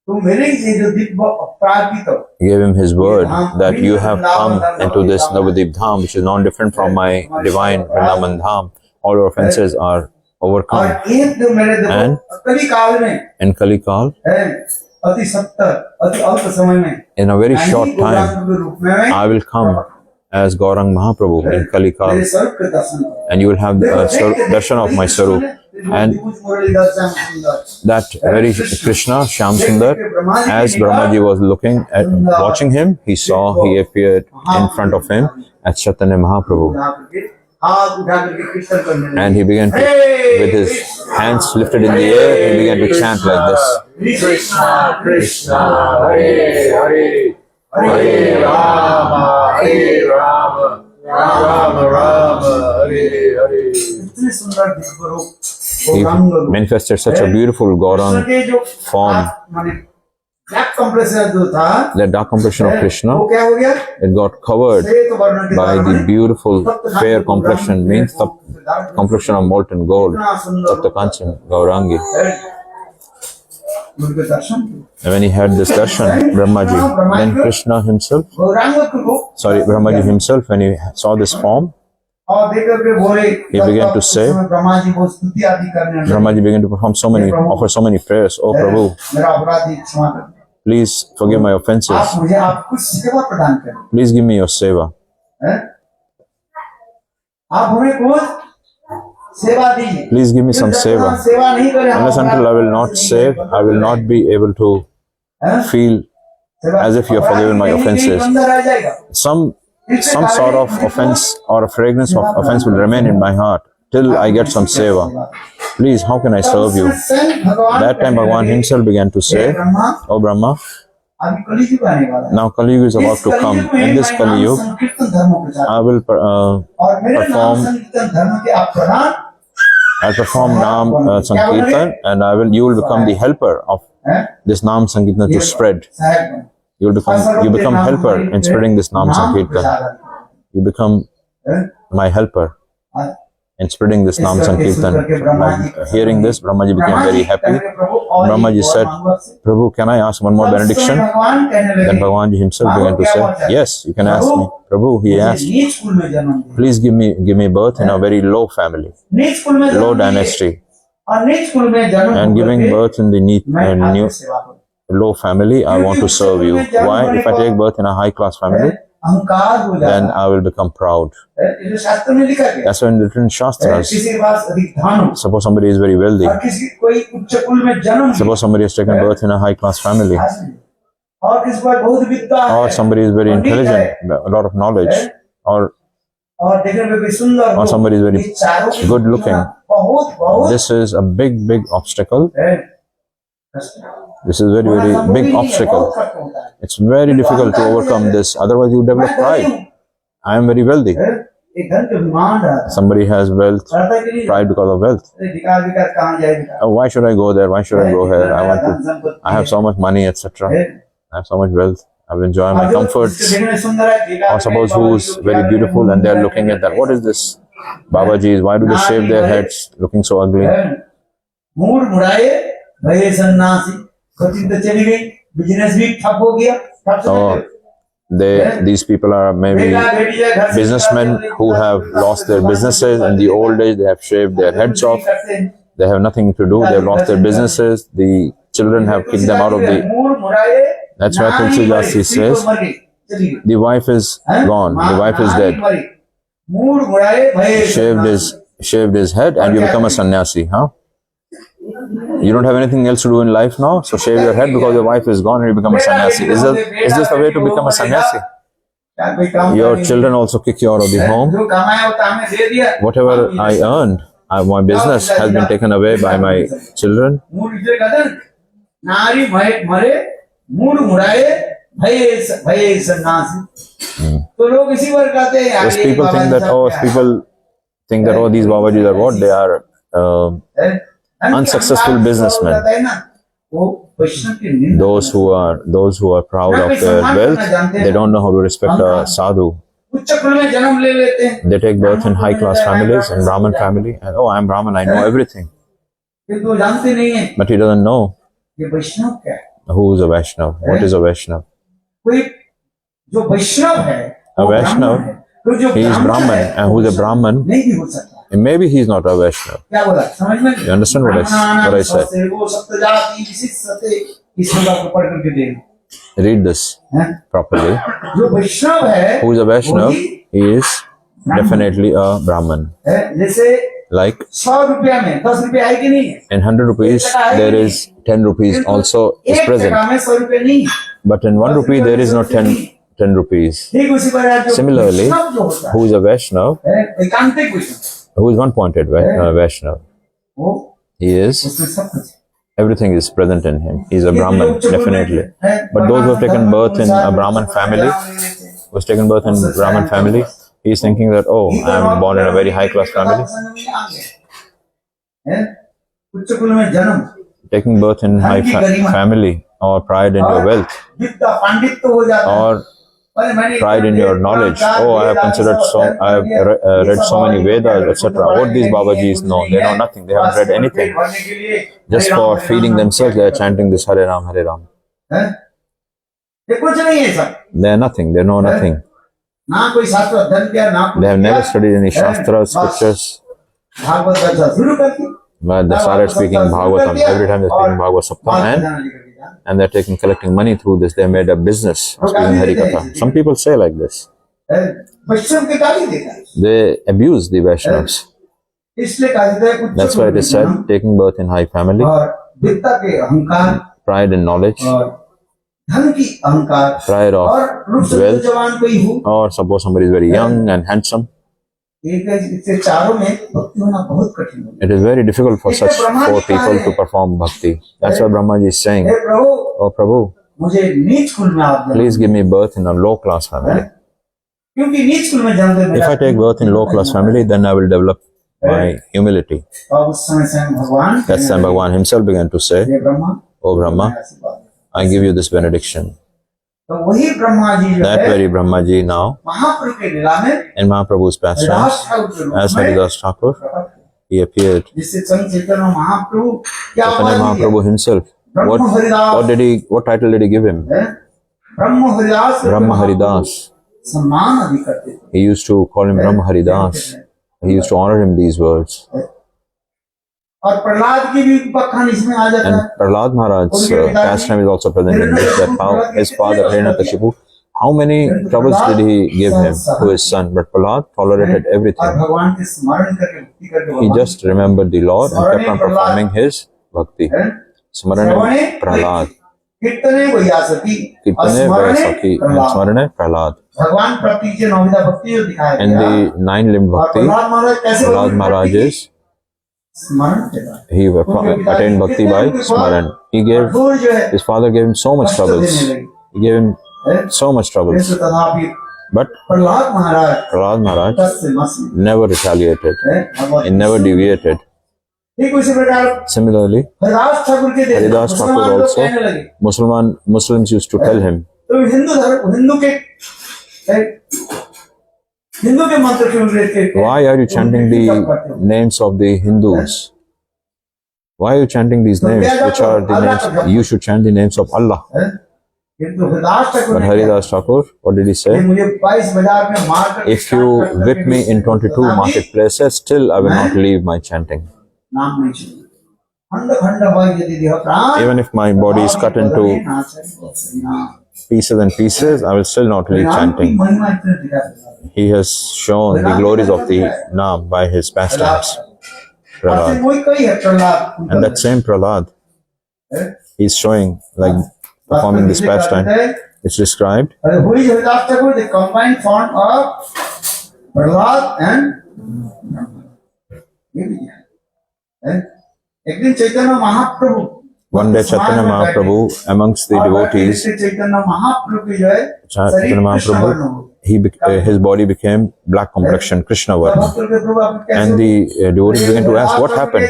A: तो मेरे ये जो Divya अपराधित
B: He gave him his word that you have come into this Navadip Dham, which is non-different from my divine Vrindavan Dham. All your offenses are overcome.
A: और एक जो मेरे
B: And
A: कली काल में
B: in Kali Kal,
A: है अति सत्तर अति अल्प समय में
B: in a very short time,
A: Gaurang के रूप में
B: I will come as Gaurang Mahaprabhu in Kali Kal,
A: मेरे स्वरूप के दर्शन करो।
B: and you will have the darshan of my Sarup. And that very Krishna, Shyam Sundar, as Brahmaji was looking at, watching him, he saw, he appeared in front of him as Chaitanya Mahaprabhu. And he began to, with his hands lifted in the air, he began to chant like this.
A: Krishna Krishna Hare Hare Hare Rama Hare Rama Rama Rama Hare Hare। इतने सुंदर दिव्य रूप
B: He manifested such a beautiful Gaurang form. The dark complexion of Krishna, it got covered by the beautiful fair complexion, means the complexion of molten gold, Tapta Kanchan Gaurangi. And when he had this darshan, Brahmaji, then Krishna himself, Brahmaji himself, when he saw this form, he began to say, Brahmaji began to perform offer so many prayers. Oh Prabhu, please forgive my offenses. Please give me your seva. Please give me some seva. Unless until I will not save, I will not be able to feel as if you have forgiven my offenses. Some sort of offense or a fragrance of offense will remain in my heart till I get some seva. Please, how can I serve you? That time Bhagavan himself began to say, Oh Brahma, now Kali Yuga is about to come. In this Kali Yuga, I will perform Naam Sankirtan, and you will become the helper of this Naam Sankirtan to spread. You become helper in spreading this Naam Sankirtan. You become my helper in spreading this Naam Sankirtan. By hearing this, Brahmaji became very happy. Brahmaji said, Prabhu, can I ask one more benediction? Then Bhagavanji himself began to say, yes, you can ask me. Prabhu, he asked, please give me birth in a very low family, low dynasty. And giving birth in the low family, I want to serve you. Why? If I take birth in a high class family, then I will become proud. That's why in different shastras, suppose somebody is very wealthy, suppose somebody has taken birth in a high class family, or somebody is very intelligent, a lot of knowledge, or somebody is very good looking. This is a big obstacle. This is very big obstacle. It's very difficult to overcome this. Otherwise, you develop pride. I am very wealthy.
A: एक धन के अभिमान रहता
B: Somebody has wealth,
A: रहता कि नहीं?
B: pride because of wealth.
A: अरे विकार विकार कहाँ जाएगा?
B: Oh, why should I go there? Why should I go here? I have so much money, etc. I have so much wealth. I will enjoy my comforts. Or suppose who's very beautiful and they are looking at that. What is this? Babajis, why do they shave their heads looking so ugly?
A: मूड मुड़ाए भये सन्नासी सोची तो चली गई business भी ठप हो गया ठप से
B: Oh, these people are maybe businessmen who have lost their businesses in the old age. They have shaved their heads off. They have nothing to do. They have lost their businesses. The children have kicked them out of the. That's why Tulsi Dasi says the wife is gone. The wife is dead. Shaved his head and you become a sannyasi, huh? You don't have anything else to do in life now, so shave your head because your wife is gone and you become a sannyasi. Is this the way to become a sannyasi? Your children also kick you out of the home. Whatever I earned, my business has been taken away by my children. Those people think that, these Babajis are what? They are unsuccessful businessmen. Those who are proud of their wealth, they don't know how to respect a sadhu. They take birth in high class families, in Brahmin family, and oh, I'm Brahmin, I know everything. But he doesn't know who is a Vaishnav. What is a Vaishnav? A Vaishnav, he is Brahman, and who is a Brahman? And maybe he's not a Vaishnav. You understand what I said? Read this properly. Who is a Vaishnav? He is definitely a Brahman. Like in 100 rupees, there is 10 rupees also is present. But in 1 rupee, there is not 10 rupees. Similarly, who is a Vaishnav? Who is one-pointed Vaishnav? He is, everything is present in him. He is a Brahman, definitely. But those who have taken birth in a Brahman family, he is thinking that, oh, I am born in a very high-class family. Taking birth in high family, or pride in your wealth, or pride in your knowledge. Oh, I have read so many Vedas, etc. What these Babajis know? They know nothing. They haven't read anything. Just for feeding themselves, they are chanting this Hare Ram, Hare Ram. They are nothing. They know nothing. They have never studied any Shastras, scriptures. But they started speaking Bhagavatam. Every time they're speaking Bhagavad Saptah, and they're collecting money through this. They made a business of speaking Harikatha. Some people say like this. They abuse the Vaishnavas. That's why it is said, taking birth in high family, pride in knowledge, pride of wealth, or suppose somebody is very young and handsome. It is very difficult for people to perform bhakti. That's why Brahmaji is saying, oh Prabhu, please give me birth in a low-class family. If I take birth in low-class family, then I will develop my humility. That's time Bhagavan himself began to say, oh Brahma, I give you this benediction. That very Brahmaji now, in Mahaprabhu's pastimes, as Haridas Thakur, he appeared. Chaitanya Mahaprabhu himself, what title did he give him? Brahma Haridas. He used to call him Brahma Haridas. He used to honor him these words. And Prahlad Maharaj's pastime is also present in this, that how his father Hiranyakashipu, how many troubles did he give him to his son, but Prahlad tolerated everything. He just remembered the Lord and kept on performing his bhakti. Smarane Prahlad. Kirtane Vayasaki and Smarane Prahlad. In the nine-limbed bhakti, Prahlad Maharaj is he attained bhakti by Smaran. His father gave him so much troubles. He gave him so much troubles. But
A: Prahlad Maharaj
B: Prahlad Maharaj
A: तस्य मस्य
B: never retaliated.
A: Bhagavad
B: He never deviated.
A: ठीक उसी प्रकार
B: Similarly,
A: Haridas Thakur के देश
B: Haridas Thakur
A: मुसलमान लोग
B: also,
A: कहने लगे
B: Muslims used to tell him,
A: तो हिंदू के मंत्र क्यों लेते हैं?
B: why are you chanting the names of the Hindus? Why are you chanting these names, which are the names? You should chant the names of Allah.
A: किंतु Haridas Thakur
B: But
A: ने
B: Haridas Thakur, what did he
A: ये
B: say?
A: मुझे 22 बाजार में मार कर
B: If you whip me in 22 marketplaces, still I will not leave my chanting.
A: नाम नहीं चाहिए खंड खंड भाई यदि देह प्राण
B: Even if my body is cut into pieces and pieces, I will still not leave chanting.
A: महिमा इतने दिखाते
B: He has shown the glories of the Naam by his pastimes. Prahlad.
A: वही कई है Prahlad
B: And that same Prahlad, he's showing, like performing this pastime. It's described.
A: who is Haridas Thakur the combined form of Prahlad and ये भी है एक दिन Chaitanya Mahaprabhu
B: One day Chaitanya Mahaprabhu, amongst the devotees,
A: Chaitanya Mahaprabhu की जो है
B: Chaitanya Mahaprabhu, his body became black complexion, Krishna Varna. And the devotees began to ask, what happened?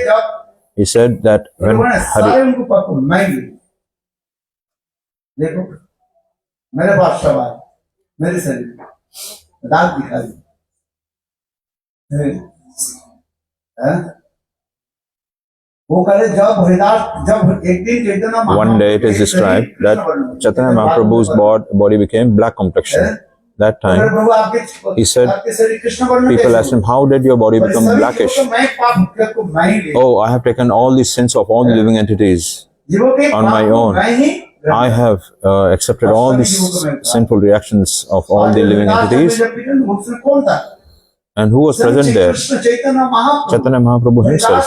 B: He said that when
A: सारे उनको पकड़ मैं देखो मेरे पास सवाल मेरे शरीर दाग दिखा दी वो करे जब हरिदास जब एक दिन चैतन्य
B: one day it is described that Chaitanya Mahaprabhu's body became black complexion. That time he said, people asked him, how did your body become blackish? Oh, I have taken all the sins of all the living entities on my own. I have accepted all these sinful reactions of all the living entities. And who was present there? Chaitanya Mahaprabhu himself.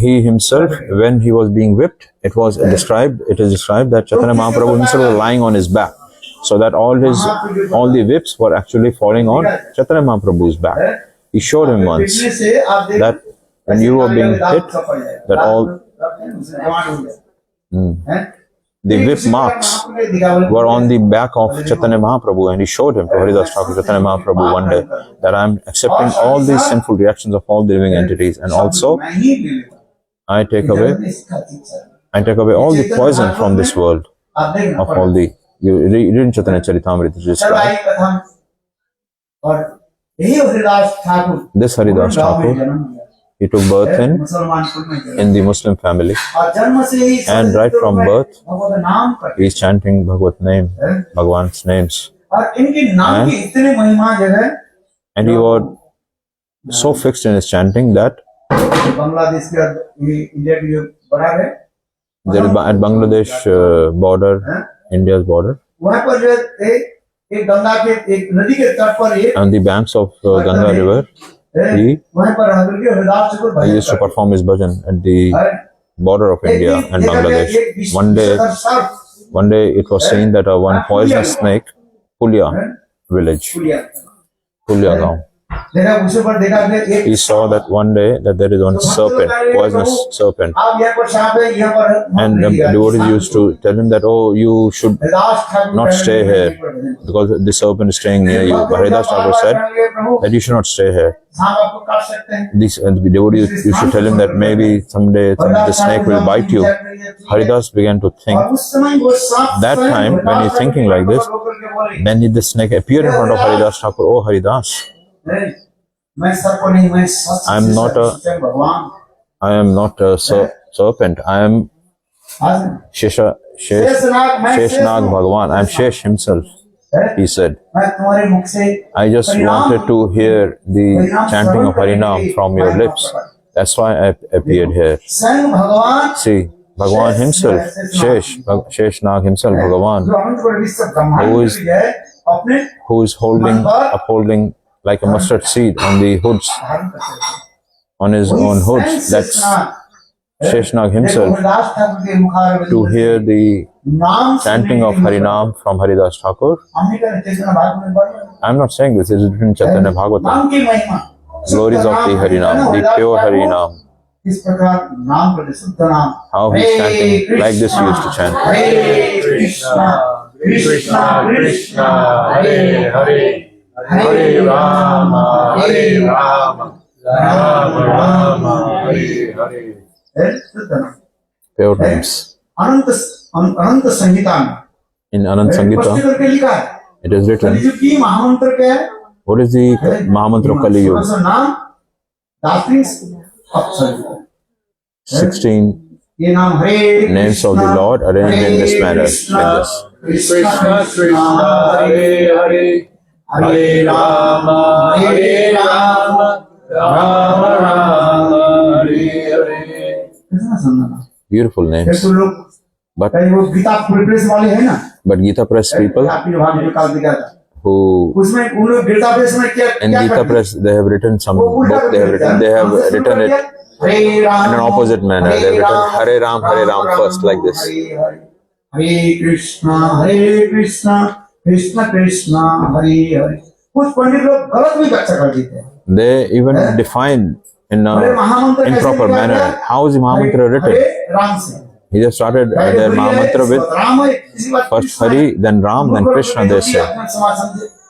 B: He himself, when he was being whipped, it is described that Chaitanya Mahaprabhu himself was lying on his back. So that all the whips were actually falling on Chaitanya Mahaprabhu's back. He showed him once that when you were being hit, that all the whip marks were on the back of Chaitanya Mahaprabhu, and he showed him to Haridas Thakur, Chaitanya Mahaprabhu, one day, that I am accepting all these sinful reactions of all the living entities, and also I take away all the poison from this world, of all the. You read in Chaitanya Charitamrita, it is described. This Haridas Thakur, he took birth in the Muslim family, and right from birth, he is chanting Bhagavad name, Bhagwan's names. And he was so fixed in his chanting that there is at Bangladesh border, India's border, on the banks of Ganga river, he used to perform his bhajan at the border of India and Bangladesh. One day it was seen that one poisonous snake, Pulia village, Pulia Gaon. He saw that one day that there is one serpent, poisonous serpent. And the devotees used to tell him that, oh, you should not stay here because the serpent is staying near you. But Haridas Thakur said that you should not stay here. The devotees used to tell him that maybe someday the snake will bite you. Haridas began to think. That time, when he's thinking like this, then the snake appeared in front of Haridas Thakur. Oh, Haridas, I am not a serpent. I am Sheshnag Bhagavan. I am Shesh himself. He said, I just wanted to hear the chanting of Harinam from your lips. That's why I appeared here. See, Bhagavan himself, Sheshnag himself, Bhagavan, who is upholding like a mustard seed on the hoods, on his own hoods. That's Sheshnag himself. To hear the chanting of Harinam from Haridas Thakur. I'm not saying this, it is written in Chaitanya Bhagavatam. Glories of the Harinam, the pure Harinam. How he's chanting, like this he used to chant.
A: Krishna Krishna Hare Hare Hare Rama Rama Rama Hare Hare.
B: Pure names.
A: अनंत संहिता में
B: In Anant
A: स्पष्ट
B: Sangita,
A: करके लिखा है
B: it is written,
A: कलियुग की महामंत्र क्या है?
B: what is the Mahamantra of Kali Yuga?
A: नाम दात्रिंग अक्षर
B: 16
A: ये नाम हरे
B: names of the Lord arranged in this manner, like this.
A: Krishna Krishna Hare Hare Hare Ram Ram Ram Hare Hare. कितना सुंदर
B: Beautiful names.
A: तो लोग
B: But
A: कहीं वो गीता प्रेस वाले हैं ना
B: Gita Press people
A: आपकी भाग निकाल दिया था
B: who
A: उसमें उन लोग गीता प्रेस में क्या
B: in Gita Press they have written some book, they have written it in an opposite manner. They have written Hare Ram first, like this.
A: हरे कृष्णा कृष्ण कृष्ण हरे हरे। कुछ पंडित लोग गलत भी व्याख्या कर देते हैं।
B: They even define in a improper manner how is the Mahamantra written.
A: Ram से
B: He just started their Mahamantra with
A: Ram है इसी बात
B: first Hari, then Ram, then Krishna. They say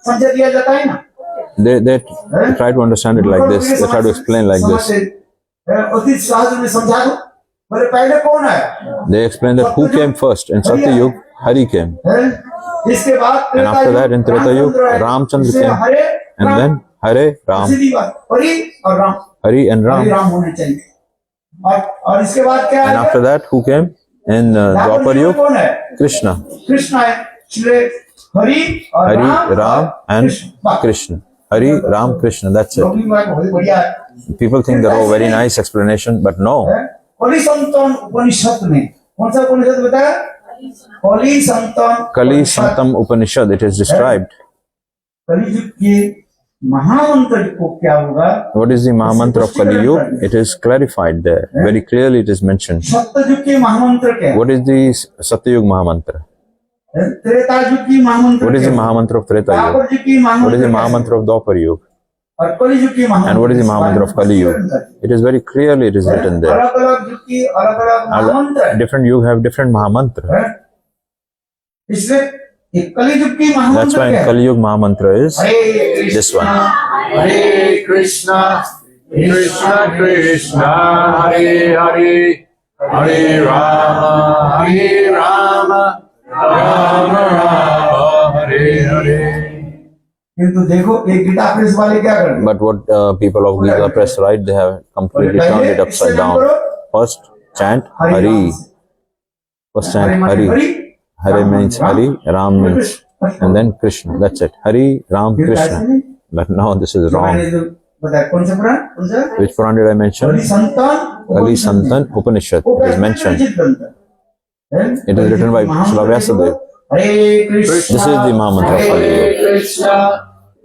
A: समझ दिया जाता है ना
B: they try to understand it like this. They try to explain like this.
A: अति सहज में समझा दो बोले पहले कौन है
B: They explain that who came first in Satya Yuga, Hari came,
A: इसके बाद
B: and after that in Treta Yuga, Ramchandra came, and then Hare Ram,
A: सीधी बात हरि और Ram
B: Hari and
A: Hari
B: Ram.
A: Ram होने चाहिए और इसके बाद क्या
B: And
A: है
B: after that, who came in Dwapar Yuga?
A: कौन है
B: Krishna,
A: कृष्ण है इसलिए हरि और
B: Hari, Ram, and Krishna. Hari, Ram, Krishna. That's it.
A: बहुत बढ़िया है
B: People think that oh, very nice explanation, but no.
A: कलि संतन उपनिषद में कौन सा उपनिषद बताया कलि संतन
B: Kali Santam Upanishad, it is described.
A: कलियुग के महामंत्र को क्या होगा
B: What is the Mahamantra of Kali Yuga? It is clarified there. Very clearly it is mentioned.
A: सत्ययुग के महामंत्र क्या है
B: What is the Satyayuga Mahamantra?
A: Treta युग की महामंत्र
B: What is the Mahamantra of Treta
A: Dwapar
B: Yuga?
A: युग की
B: What is the
A: महामंत्र
B: Mahamantra of Dwapar Yuga?
A: और कलियुग की महामंत्र
B: And what is the Mahamantra of Kali Yuga? It is very clearly it is written there.
A: अलग अलग युग की अलग अलग महामंत्र है
B: Different Yuga have different Mahamantra.
A: इसलिए एक कलियुग की
B: That's
A: महामंत्र
B: why
A: क्या
B: in
A: है
B: Kali Yuga Mahamantra is
A: Hare
B: this one.
A: हरे कृष्णा कृष्ण कृष्ण हरे हरे हरे राम राम हरे हरे। किंतु देखो एक गीता प्रेस वाले क्या कर
B: But what people of Gita Press write, they have completely turned it upside down. First chant Hari. First chant Hari. Hare means Hari, Ram means, and then Krishna. That's it. Hari, Ram, Krishna. But no, this is wrong.
A: कौन सा पुराण कौन सा
B: Which Puran did I mention? Kali Santan Upanishad. It is mentioned. It is written by Srila Vyasadeva. This is the Mahamantra of Kali Yuga.
A: Krishna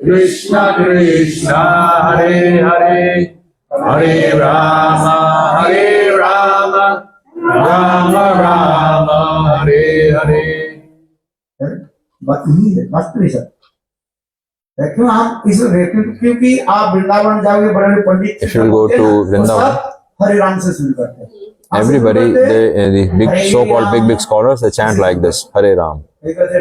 A: Krishna Krishna Hare Hare Hare Rama Rama Rama Hare Hare। बात नहीं है बात नहीं sir क्यों आप इस क्योंकि आप वृंदावन जाओगे बड़े बड़े पंडित
B: If you go to Vrindavan,
A: हरे राम से शुरू करते हैं
B: everybody, the big so-called big scholars, they chant like this: Hare Ram.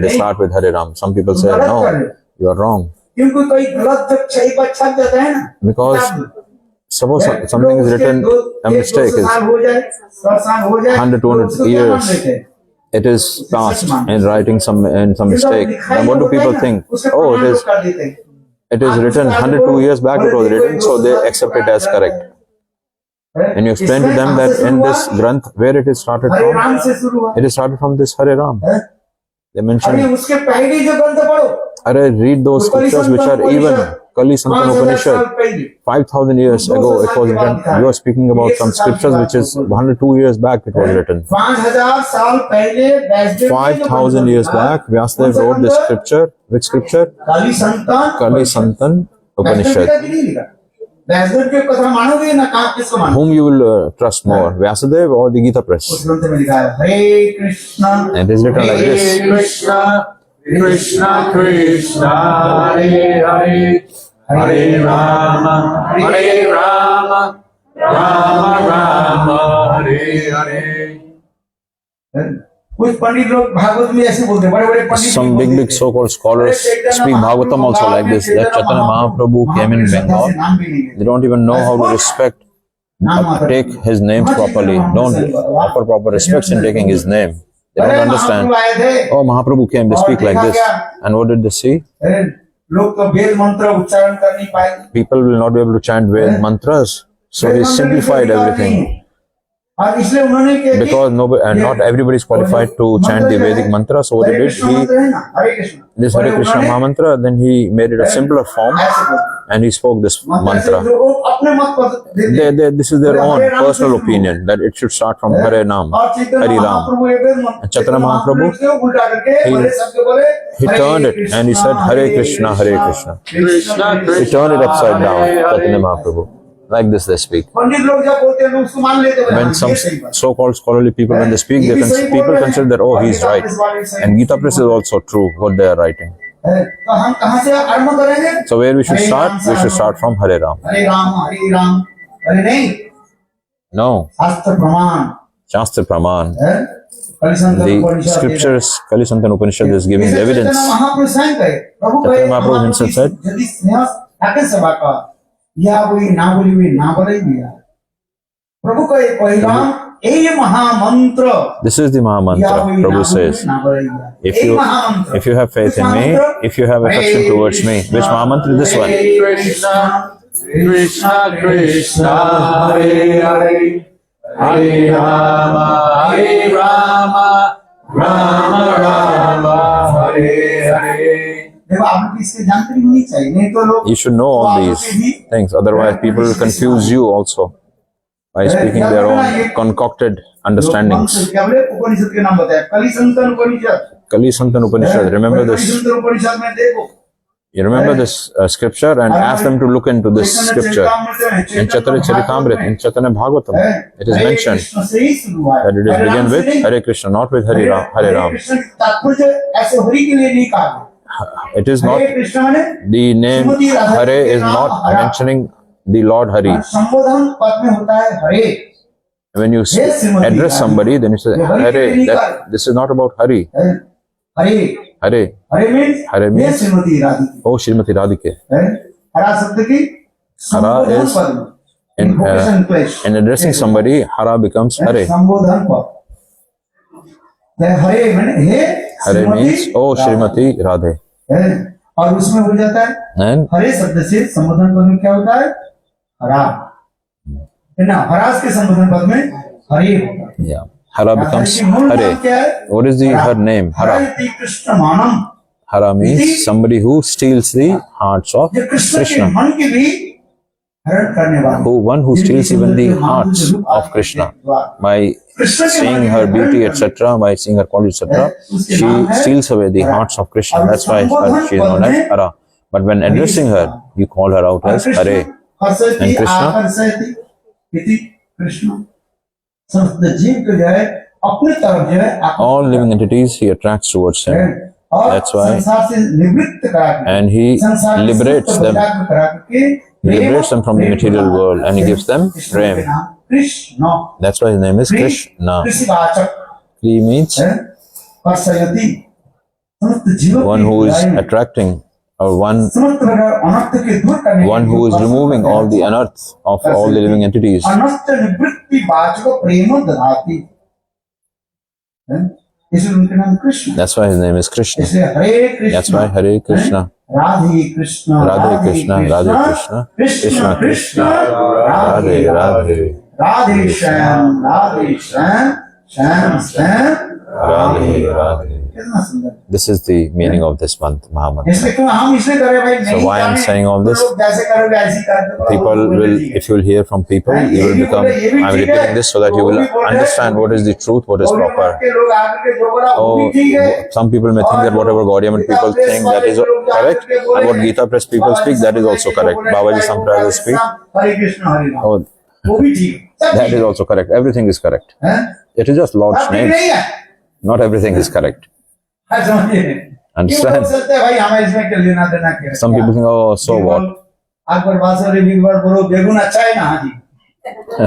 B: They start with Hare Ram. Some people say, no, you are wrong.
A: क्योंकि कोई गलत जब छई पर छप जाता है ना
B: Because suppose something is written, a mistake is 100, 200 years. It is past in writing some mistake. Then what do people think? Oh, it is written 102 years back. It was written, so they accept it as correct. And you explain to them that in this Granth, where it is started from, it is started from this Hare Ram. They mention, read those scriptures which are even Kali Santan Upanishad. 5,000 years ago it was written. You are speaking about some scriptures which is 102 years back it was written. 5,000 years back, Vyasadeva wrote this scripture. Which scripture? Kali Santan Upanishad. Whom you will trust more, Vyasadeva or the Gita Press? And it is written like this.
A: Krishna Krishna Krishna Hare Hare Hare Rama Rama Rama Hare Hare। कुछ पंडित लोग भागवत में ऐसे बोलते हैं, बड़े बड़े पंडित
B: Some big so-called scholars speak Bhagavatam also like this, that Chaitanya Mahaprabhu came in Bengal. They don't even know how to respect, take his name properly. Don't offer proper respects in taking his name. They don't understand. Oh, Mahaprabhu came, they speak like this. And what did they see?
A: लोग तो वेद मंत्र उच्चारण कर नहीं पाएंगे,
B: People will not be able to chant Ved mantras. So he simplified everything.
A: और इसलिए उन्होंने क्या किया?
B: Because nobody, and not everybody is qualified to chant the Vedic mantra. So what he did, this Hare Krishna Maha Mantra, then he made it a simpler form and he spoke this mantra. This is their own personal opinion that it should start from Hare Nam, Hari Ram. And Chaitanya Mahaprabhu, he turned it and he said Hare Krishna, Hare Krishna. He turned it upside down, Chaitanya Mahaprabhu. Like this they speak. When some so-called scholarly people, when they speak, people consider that, oh, he's right. And Gita Press is also true, what they are writing. So where we should start? We should start from Hare Ram. No. Shastra Praman. The scriptures, Kali Santan Upanishad is giving the evidence. Chaitanya Mahaprabhu himself said,
A: या वही ना बोली हुई ना बोलेगी यार, प्रभु का एक परिणाम ये महामंत्र.
B: This is the Mahamantra. Prabhu says, if you have faith in me, if you have affection towards me, which Mahamantra is this one?
A: Krishna Krishna Krishna Hare Hare Hare Rama Hare Rama Rama Rama Hare Hare.
B: You should know all these things, otherwise people will confuse you also by speaking their own concocted understandings. Kali Santan Upanishad, remember this? You remember this scripture and ask them to look into this scripture. In Chaitanya Charitamrita, in Chaitanya Bhagavatam, it is mentioned that it is begin with Hare Krishna, not with Hare Ram. It is not, the name Hare is not mentioning the Lord Hari. When you address somebody, then you say Hare. This is not about Hari. Hare. Hare means, oh Srimati Radhike. Hara is, in addressing somebody, Hara becomes Hare. Hare means, oh Srimati Radhe.
A: और उसमें हो जाता है
B: And
A: हरे शब्द से संबोधन पद में क्या होता है? हरा. है ना? हरास के संबोधन पद में हरे होता है.
B: yeah, Hara becomes Hare. What is her name? Hara. Hara means somebody who steals the hearts of Krishna. One who steals even the hearts of Krishna by seeing her beauty, etc., by seeing her quality, etc., she steals away the hearts of Krishna. That's why she is known as Hara. But when addressing her, you call her out as Hare. And Krishna, all living entities he attracts towards him. That's why, and he liberates them. He liberates them from the material world and he gives them prem. That's why his name is Krishna. Kri means one who is attracting, or one who is removing all the anarth of all the living entities. That's why his name is Krishna. That's why Hare Krishna.
A: Radhe Krishna,
B: Radhe Krishna, Radhe Krishna, Krishna Krishna, Radhe Radhe,
A: Radhe Shyam, Radhe Shyam, Shyam Shyam,
B: Radhe Radhe. This is the meaning of this month, Mahamantra. So why I'm saying all this? People will, if you will hear from people, you will become, I'm repeating this so that you will understand what is the truth, what is proper. Oh, some people may think that whatever Gaudiya people think that is correct, and what Gita Press people speak, that is also correct. Babaji Sampradaya speak, oh, that is also correct. Everything is correct. It is just Lord's name. Not everything is correct. Understand? Some people think, oh, so what?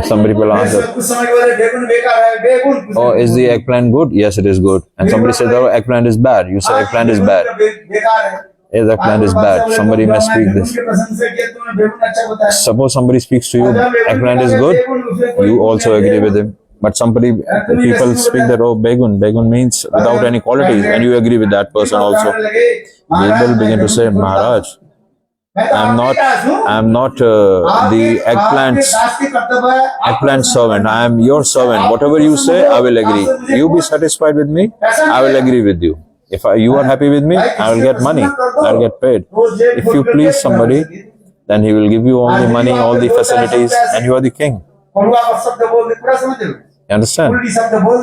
B: Some people answer,
A: कुछ समय के बाद बेगुन बेकार है, बेगुन
B: oh, is the eggplant good? Yes, it is good. And somebody says, oh, eggplant is bad. You say eggplant is bad.
A: बेकार है।
B: Yes, eggplant is bad. Somebody may speak this.
A: उनके प्रशंसा किया, तुमने बेगुन अच्छा बताया।
B: Suppose somebody speaks to you, eggplant is good. You also agree with him. But somebody, people speak that, oh, begun means without any qualities, and you agree with that person also. People begin to say, Maharaj, I'm not the eggplant servant. I am your servant. Whatever you say, I will agree. You be satisfied with me, I will agree with you. If you are happy with me, I will get money. I will get paid. If you please somebody, then he will give you all the money, all the facilities, and you are the king. You understand?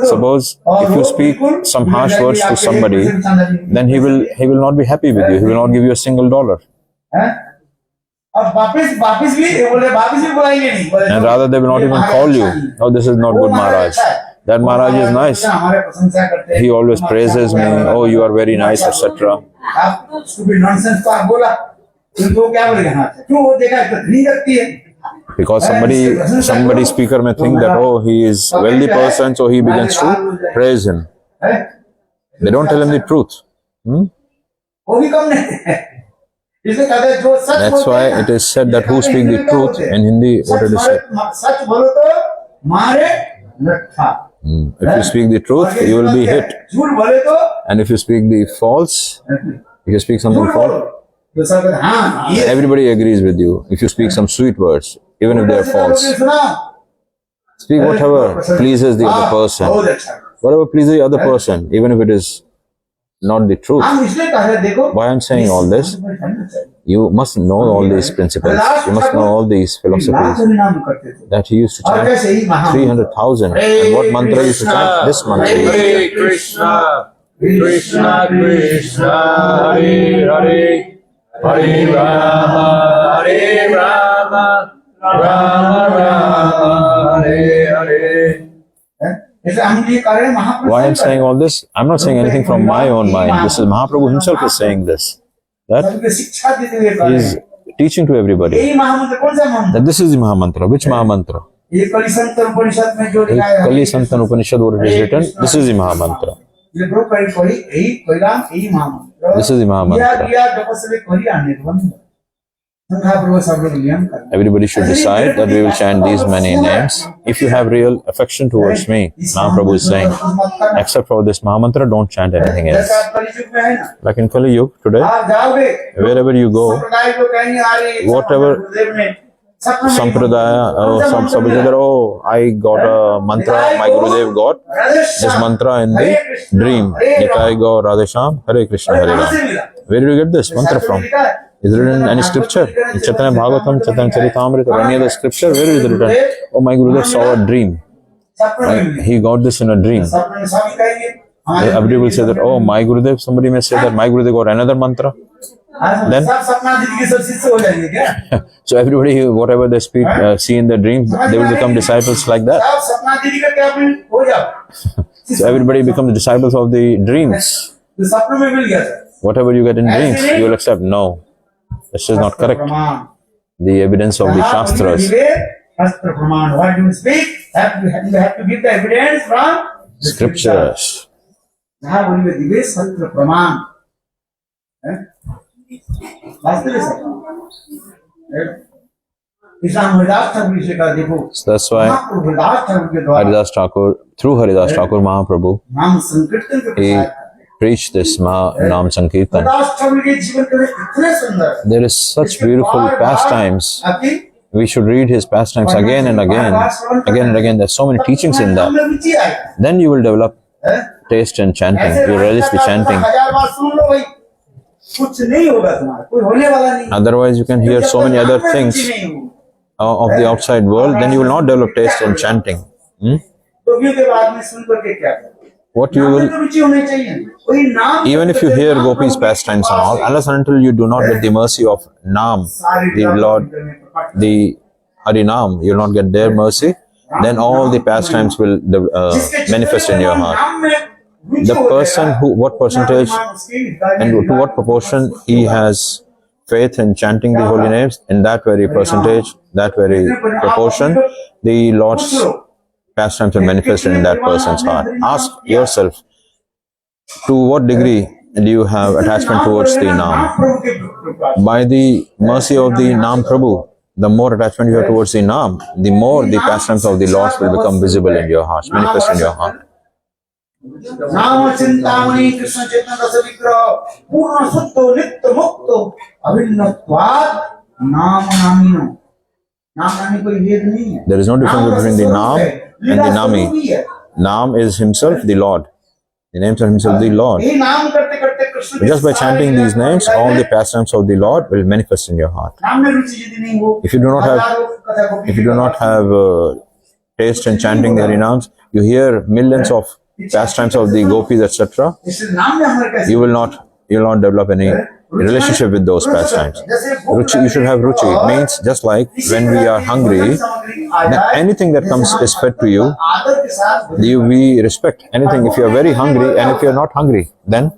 B: Suppose if you speak some harsh words to somebody, then he will not be happy with you. He will not give you a single dollar. And rather they will not even call you. Oh, this is not good, Maharaj. That Maharaj is nice. He always praises me. Oh, you are very nice, etc. Because somebody speaker may think that, oh, he is a wealthy person, so he begins to praise him. They don't tell him the truth. That's why it is said that who speak the truth in Hindi, what it is said. If you speak the truth, you will be hit. And if you speak the false, if you speak something false, everybody agrees with you. If you speak some sweet words, even if they are false, speak whatever pleases the other person. Whatever pleases the other person, even if it is not the truth. Why I'm saying all this? You must know all these principles. You must know all these philosophies. That he used to chant 300,000. And what mantra he used to chant? This mantra.
C: Hare Krishna, Krishna Krishna, Hare Hare, Hare Rama, Hare Rama, Rama Rama, Hare Hare.
B: Why I'm saying all this? I'm not saying anything from my own mind. This is Mahaprabhu himself is saying this. That he is teaching to everybody. That this is the Mahamantra. Which Mahamantra? Kali Santan Upanishad, what it is written, this is the Mahamantra. This is the Mahamantra. Everybody should decide that we will chant these many names. If you have real affection towards me, Mahaprabhu is saying, except for this Mahamantra, don't chant anything else. Like in Kali Yuga today, wherever you go, whatever Sampradaya, somebody said, oh, I got a mantra, my Gurudev got this mantra in the dream. Nitai Gaur Radhesham, Hare Krishna, Hare Ram. Where did you get this mantra from? Is it written in any scripture? In Chaitanya Bhagavatam, Chaitanya Charitamrita, or any other scripture? Where is it written? Oh, my Gurudev saw a dream. He got this in a dream. Everybody will say that, oh, my Gurudev, somebody may say that my Gurudev got another mantra. Then, so everybody, whatever they speak, see in their dreams, they will become disciples like that. So everybody becomes disciples of the dreams. Whatever you get in dreams, you will accept. No, this is not correct. The evidence of the Shastras.
A: What do you speak? You have to give the evidence from the
B: Scriptures. So that's why Haridas Thakur, through Haridas Thakur Mahaprabhu, he preached this Naam Sankirtan. There is such beautiful pastimes. We should read his pastimes again and again. There's so many teachings in that. Then you will develop taste in chanting. You will relish the chanting. Otherwise, you can hear so many other things of the outside world. Then you will not develop taste in chanting. What you will, even if you hear Gopi's pastimes and all, unless and until you do not get the mercy of Naam, the Lord, the Harinam, you will not get their mercy, then all the pastimes will manifest in your heart. The person who, what percentage and to what proportion he has faith in chanting the holy names, in that very percentage, that very proportion, the Lord's pastimes are manifested in that person's heart. Ask yourself, to what degree do you have attachment towards the Naam? By the mercy of the Naam Prabhu, the more attachment you have towards the Naam, the more the pastimes of the Lord will become visible in your heart, manifest in your heart.
A: नाम चिंतामणि कृष्ण चैतन्य रस विग्रह पूर्ण शुद्धो नित्य मुक्तो अभिन्नत्वात् नाम नामिनो नाम नामी कोई भेद नहीं है.
B: There is no difference between the Naam and the Nami. Naam is himself the Lord. The names are himself the Lord.
A: ये नाम करते करते Krishna
B: Just by chanting these names, all the pastimes of the Lord will manifest in your heart.
A: नाम में रुचि यदि नहीं हो,
B: If you do not have taste in chanting the Harinams, you hear millions of pastimes of the gopis, etc.
A: इसलिए नाम में हमारे कैसे
B: You will not develop any relationship with those pastimes. Ruchi, you should have ruchi. It means just like when we are hungry, anything that comes is fed to you.
A: आदर के साथ
B: We respect anything. If you are very hungry and if you are not hungry, then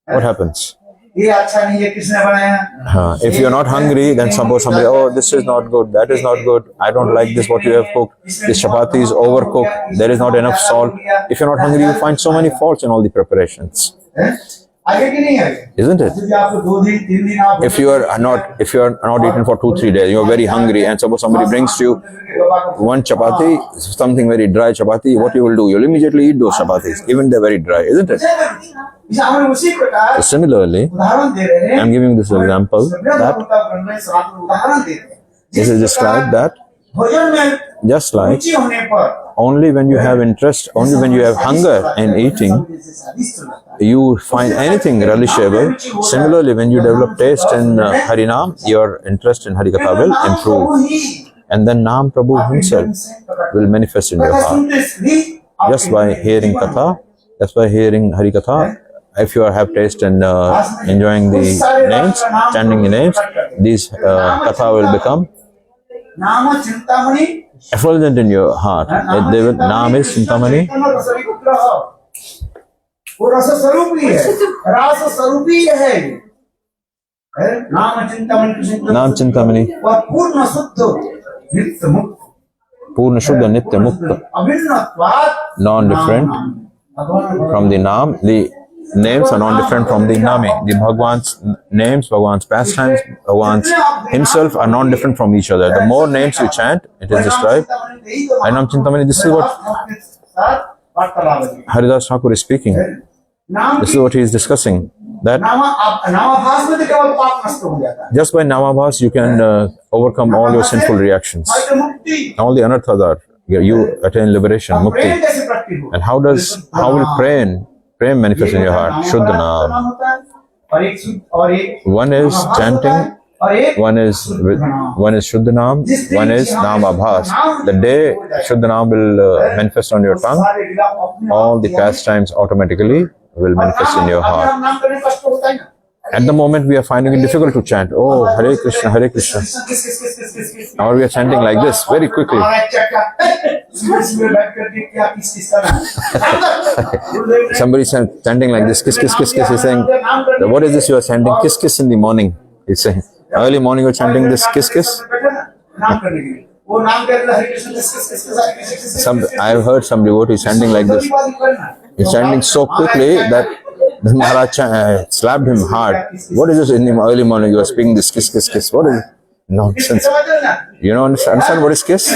B: what happens?
A: ये अच्छा नहीं है किसने बनाया.
B: If you are not hungry, then suppose somebody, oh, this is not good, that is not good, I don't like this, what you have cooked, this chapati is overcooked, there is not enough salt. If you're not hungry, you find so many faults in all the preparations.
A: आगे की नहीं आगे.
B: Isn't it?
A: यदि आपको 2 दिन 3 दिन आप
B: If you are not eaten for 2-3 days, you are very hungry, and suppose somebody brings to you one chapati, something very dry chapati, what you will do? You'll immediately eat those chapatis, even they're very dry, isn't it?
A: इसे हमें उसी प्रकार
B: Similarly,
A: उदाहरण दे रहे हैं.
B: I'm giving this example that
A: उदाहरण दे रहे हैं.
B: this is described that
A: भोजन में
B: just like
A: रुचि होने पर
B: only when you have interest, only when you have hunger in eating, you find anything relishable. Similarly, when you develop taste in Harinam, your interest in Harikatha will improve. And then Naam Prabhu himself will manifest in your heart. Just by hearing Katha, just by hearing Harikatha, if you have taste in enjoying the names, chanting the names, these Katha will become
A: नाम Chintamani
B: effulgent in your heart. They will, Naam is Chintamani.
A: वो रस स्वरूप ही है, रस स्वरूप ही है. नाम Chintamani Krishna
B: Naam Chintamani.
A: और पूर्ण शुद्ध नित्य मुक्त
B: Purna Shuddha Nitya Mukta.
A: अभिन्नत्वात्
B: Non-different from the Naam. The names are non-different from the Nami. The Bhagwan's names, Bhagwan's pastimes, Bhagwan's himself are non-different from each other. The more names you chant, it is described. Harinam Chintamani, this is what Haridas Thakur is speaking. This is what he is discussing. That
A: नामाभास में तो केवल पाप नष्ट हो जाता है.
B: just by Namabhas you can overcome all your sinful reactions.
A: मुक्ति
B: All the anarthas are, you attain liberation,
A: Prem
B: mukti.
A: कैसे प्राप्ति हो.
B: And how will praying manifest in your heart? Shuddha Naam.
A: और एक शुद्ध और एक
B: One is chanting,
A: और एक
B: one is Shuddha Naam, one is Naam Abhas. The day Shuddha Naam will manifest on your tongue, all the pastimes automatically will manifest in your heart.
A: नाम करने कष्ट होता है ना.
B: At the moment we are finding it difficult to chant, oh Hare Krishna, Hare Krishna.
A: किस
B: Now we are chanting like this very quickly. Somebody is chanting like this, kiss, kiss, kiss, kiss. He's saying, what is this you are chanting? Kiss, kiss in the morning. He's saying, early morning you are chanting this, kiss, kiss. I have heard some devotees chanting like this. He's chanting so quickly that the Maharaj slapped him hard. What is this in the early morning? You are speaking this kiss, kiss, kiss. What is it? Nonsense. You don't understand what is kiss?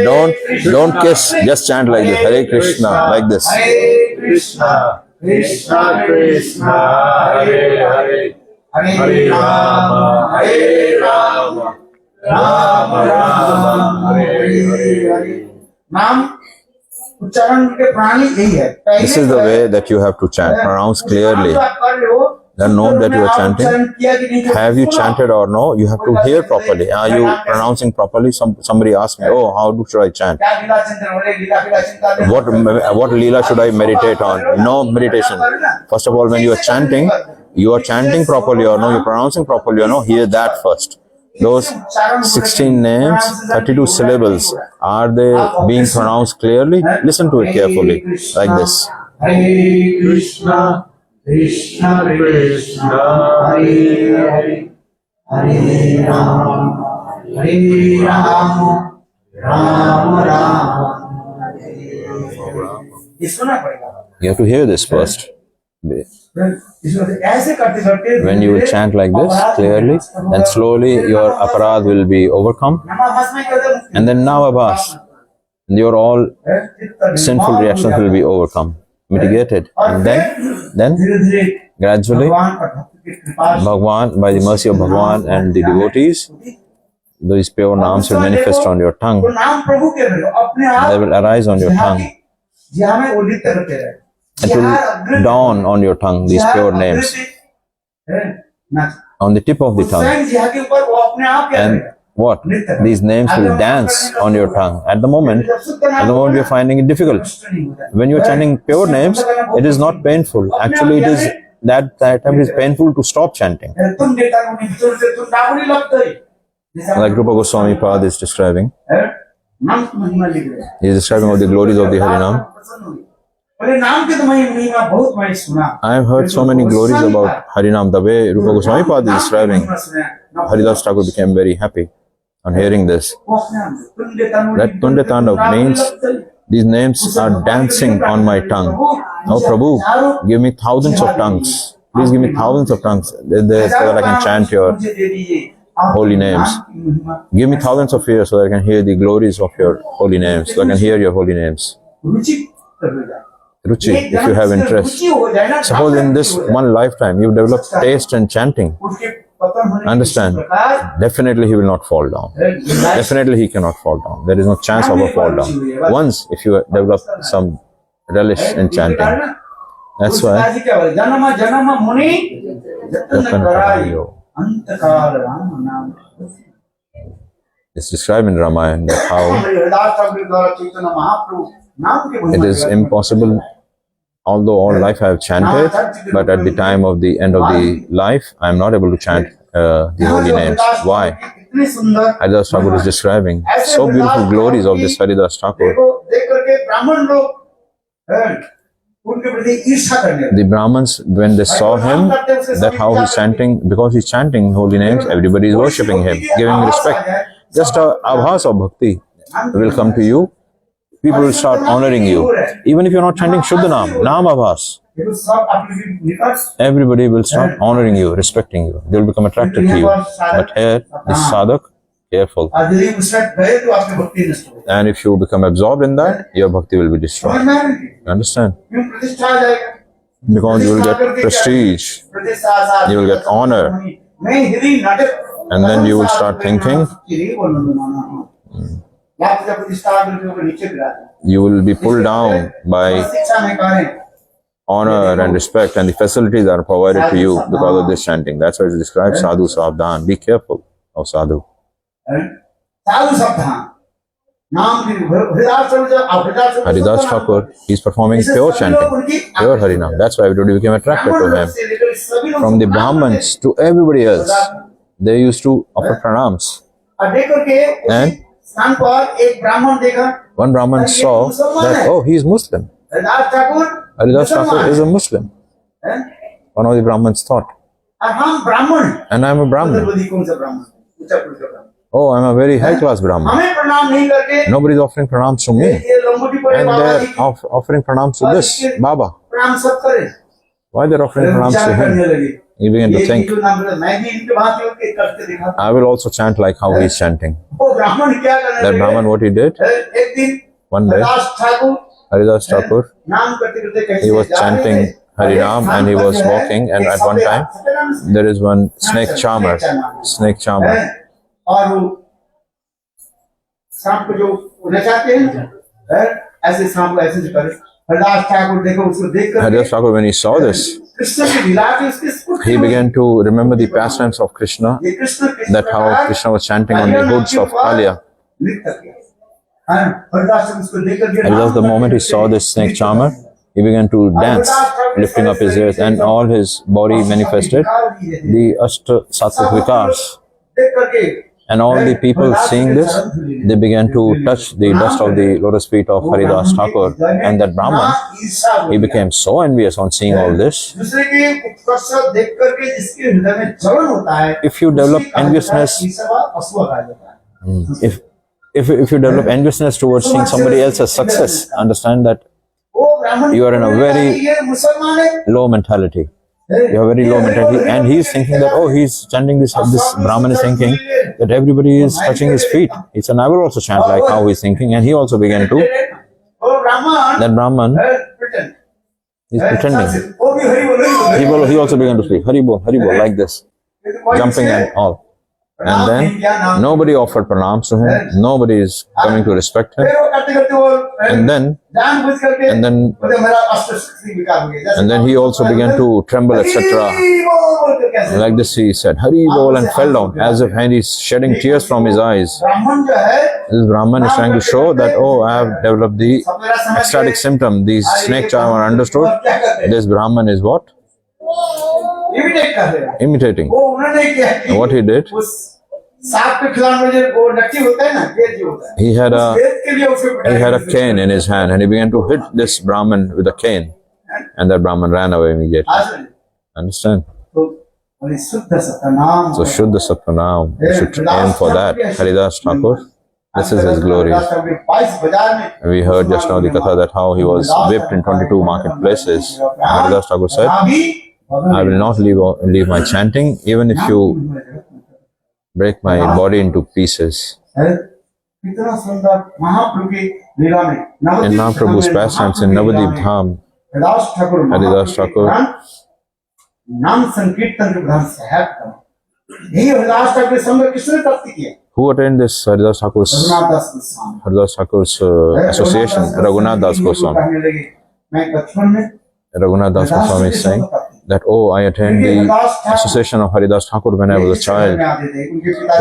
B: Don't kiss. Just chant like this. Hare Krishna, like this.
C: Hare Krishna, Krishna Krishna, Hare Hare, Hare Rama, Hare Rama, Rama Rama, Hare Hare.
A: नाम उच्चारण के प्रणाली यही है.
B: This is the way that you have to chant. Pronounce clearly. Then know that you are chanting. Have you chanted or no? You have to hear properly. Are you pronouncing properly? Somebody asked me, oh, how should I chant? What Leela should I meditate on? No meditation. First of all, when you are chanting properly or no, you're pronouncing properly or no, hear that first. Those 16 names, 32 syllables, are they being pronounced clearly? Listen to it carefully, like this.
C: Hare Krishna,
A: Krishna
C: Krishna
A: Hare Hare Hare Ram Ram Ram ये सुना पड़ेगा।
B: You have to hear this first.
A: इसमें ऐसे करते करते
B: When you will chant like this clearly, then slowly your aparadh will be overcome, and then navabhas, your all sinful reactions will be overcome, mitigated, and then gradually Bhagwan, by the mercy of Bhagwan and the devotees, these pure names will manifest on your tongue.
A: नाम प्रभु के अपने
B: They will arise on your tongue.
A: जहाँ में वो नृत्य करते रहे
B: It will dawn on your tongue, these pure names, on the tip of the tongue.
A: जहाँ के ऊपर वो अपने आप क्या
B: And what? These names will dance on your tongue. At the moment you're finding it difficult. When you're chanting pure names, it is not painful. Actually, it is that time it is painful to stop chanting.
A: तुम नेता को नहीं जोर से तुम नागुरी लगते ही
B: Like Rupa Goswami Pad is describing.
A: नाम की महिमा लिख रहे हैं
B: He is describing all the glories of the Harinam.
A: बोले नाम के तो महिमा बहुत मैं सुना
B: I have heard so many glories about Harinam. The way Rupa Goswami Pad is describing, Haridas Thakur became very happy on hearing this. That Tunde Tandav means these names are dancing on my tongue. Oh Prabhu, give me thousands of tongues. Please give me thousands of tongues so that I can chant your holy names. Give me thousands of ears so that I can hear the glories of your holy names, so I can hear your holy names. Ruchi, if you have interest. Suppose in this one lifetime you develop taste in chanting, understand, definitely he will not fall down. Definitely he cannot fall down. There is no chance of a fall down. Once if you develop some relish in chanting, that's why it's described in Ramayana that how it is impossible, although all life I have chanted, but at the time of the end of the life, I am not able to chant the holy names. Why? Haridas Thakur is describing so beautiful glories of this Haridas Thakur. The Brahmins, when they saw him, that how he's chanting, because he's chanting holy names, everybody is worshipping him, giving respect. Just a abhas of bhakti will come to you. People will start honoring you. Even if you're not chanting Shuddhanam, Nam Abhas, everybody will start honoring you, respecting you. They will become attracted to you. But here, this sadhak, careful. And if you become absorbed in that, your bhakti will be destroyed. You understand? Because you will get prestige, you will get honor, and then you will start thinking, you will be pulled down by honor and respect, and the facilities are provided to you because of this chanting. That's why it is described sadhu savdhan. Be careful of sadhu. Haridas Thakur, he is performing pure chanting, pure Harinam. That's why everybody became attracted to him. From the Brahmins to everybody else, they used to offer pranams. And one Brahman saw that, oh, he is Muslim. Haridas Thakur is a Muslim. One of the Brahmins thought, and I am a Brahmin. Oh, I am a very high class Brahmin. Nobody is offering pranams to me. And they are offering pranams to this Baba. Why they are offering pranams to him? He began to think, I will also chant like how he is chanting. That Brahman, what he did, one day, Haridas Thakur, he was chanting Harinam and he was walking, and at one time, there is one snake charmer. Haridas Thakur, when he saw this, he began to remember the pastimes of Krishna, that how Krishna was chanting on the hoods of Kaliya. Haridas, the moment he saw this snake charmer, he began to dance, lifting up his ears, and all his body manifested the Ashta Sattvic Vikars. And all the people seeing this, they began to touch the dust of the lotus feet of Haridas Thakur. And that Brahman, he became so envious on seeing all this.
A: दूसरे के उत्कर्ष देख करके जिसके हृदय में जलन होता है,
B: If you develop enviousness,
A: पशुआ कहा जाता है।
B: if you develop enviousness towards seeing somebody else's success, understand that
A: वो ब्राह्मण
B: you are in a very
A: ये मुसलमान है,
B: low mentality. You have very low mentality, and he is thinking that, oh, he's chanting this. This Brahman is thinking that everybody is touching his feet. He said, I will also chant like how he's thinking, and he also began to.
A: वो ब्राह्मण
B: That Brahman,
A: pretend
B: he's pretending.
A: वो भी हरि बोल
B: He also began to speak Hari Bol, like this, jumping and all. And then nobody offered pranams to him. Nobody is coming to respect him.
A: फिर वो करते करते वो
B: And then
A: जानबूझ करके
B: and then
A: बोले मेरा अस्त्र शक्ति विकार हो गया,
B: and then he also began to tremble, etc. Like this, he said Hari Bol and fell down as if and he's shedding tears from his eyes.
A: ब्राह्मण जो है
B: This Brahman is trying to show that, oh, I have developed the ecstatic symptom. These snake charm are understood. This Brahman is what?
A: Imitate कर रहे हैं।
B: Imitating.
A: वो उन्होंने क्या
B: And what he did,
A: उस सांप के खिलाने में जो वो नक्की होता है ना, गेंद जो होता है,
B: he had
A: उस गेंद के लिए उसे
B: he
A: पिटाई
B: had a
A: करते
B: cane in his hand and he began to hit this Brahman with a cane. And that Brahman ran away immediately.
A: आज में।
B: Understand?
A: तो बोले शुद्ध Satnam
B: So Shuddha Satpanam, you should aim for that. Haridas Thakur, this is his glory.
A: 22 बाजार में
B: We heard just now the katha that how he was whipped in 22 marketplaces. And Haridas Thakur said, I will not leave my chanting even if you break my body into pieces.
A: कितना सुंदर महाप्रभु की लीला में
B: In Mahaprabhu's pastimes in Navadip Dham,
A: Haridas Thakur
B: Haridas Thakur,
A: नाम संकीर्तन के प्रधान सहायक थे। यही हरिदास ठाकुर के संग किसने प्राप्त किया?
B: who attended this Haridas Thakur's
A: Raghunath Das Goswami.
B: Haridas Thakur's association, Raghunath Das Goswami.
A: कहने लगे, मैं बचपन में
B: Raghunath Das Goswami is saying that, oh, I attend the association of Haridas Thakur when I was a child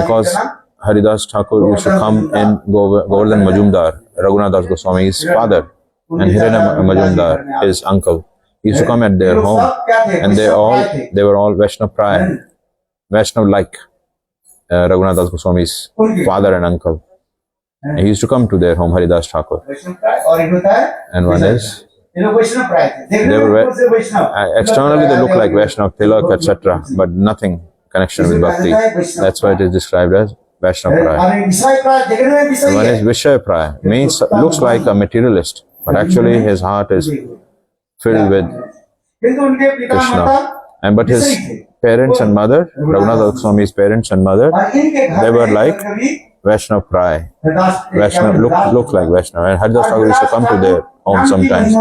B: because Haridas Thakur used to come in Govardhan Majumdar, Raghunath Das Goswami's father, and Hiranya Majumdar, his uncle. He used to come at their home, and they were all Vaishnav Praya, Vaishnav like Raghunath Das Goswami's father and uncle. And he used to come to their home, Haridas Thakur. And one is, they were externally they look like Vaishnav, Tilak, etc., but nothing connection with Bhakti. That's why it is described as Vaishnav Praya. One is Vishaya Praya, means looks like a materialist, but actually his heart is filled with Krishna. And but his parents and mother, Raghunath Goswami's parents and mother, they were like Vaishnav Praya. Vaishnav look like Vaishnav. And Haridas Thakur used to come to their home sometimes.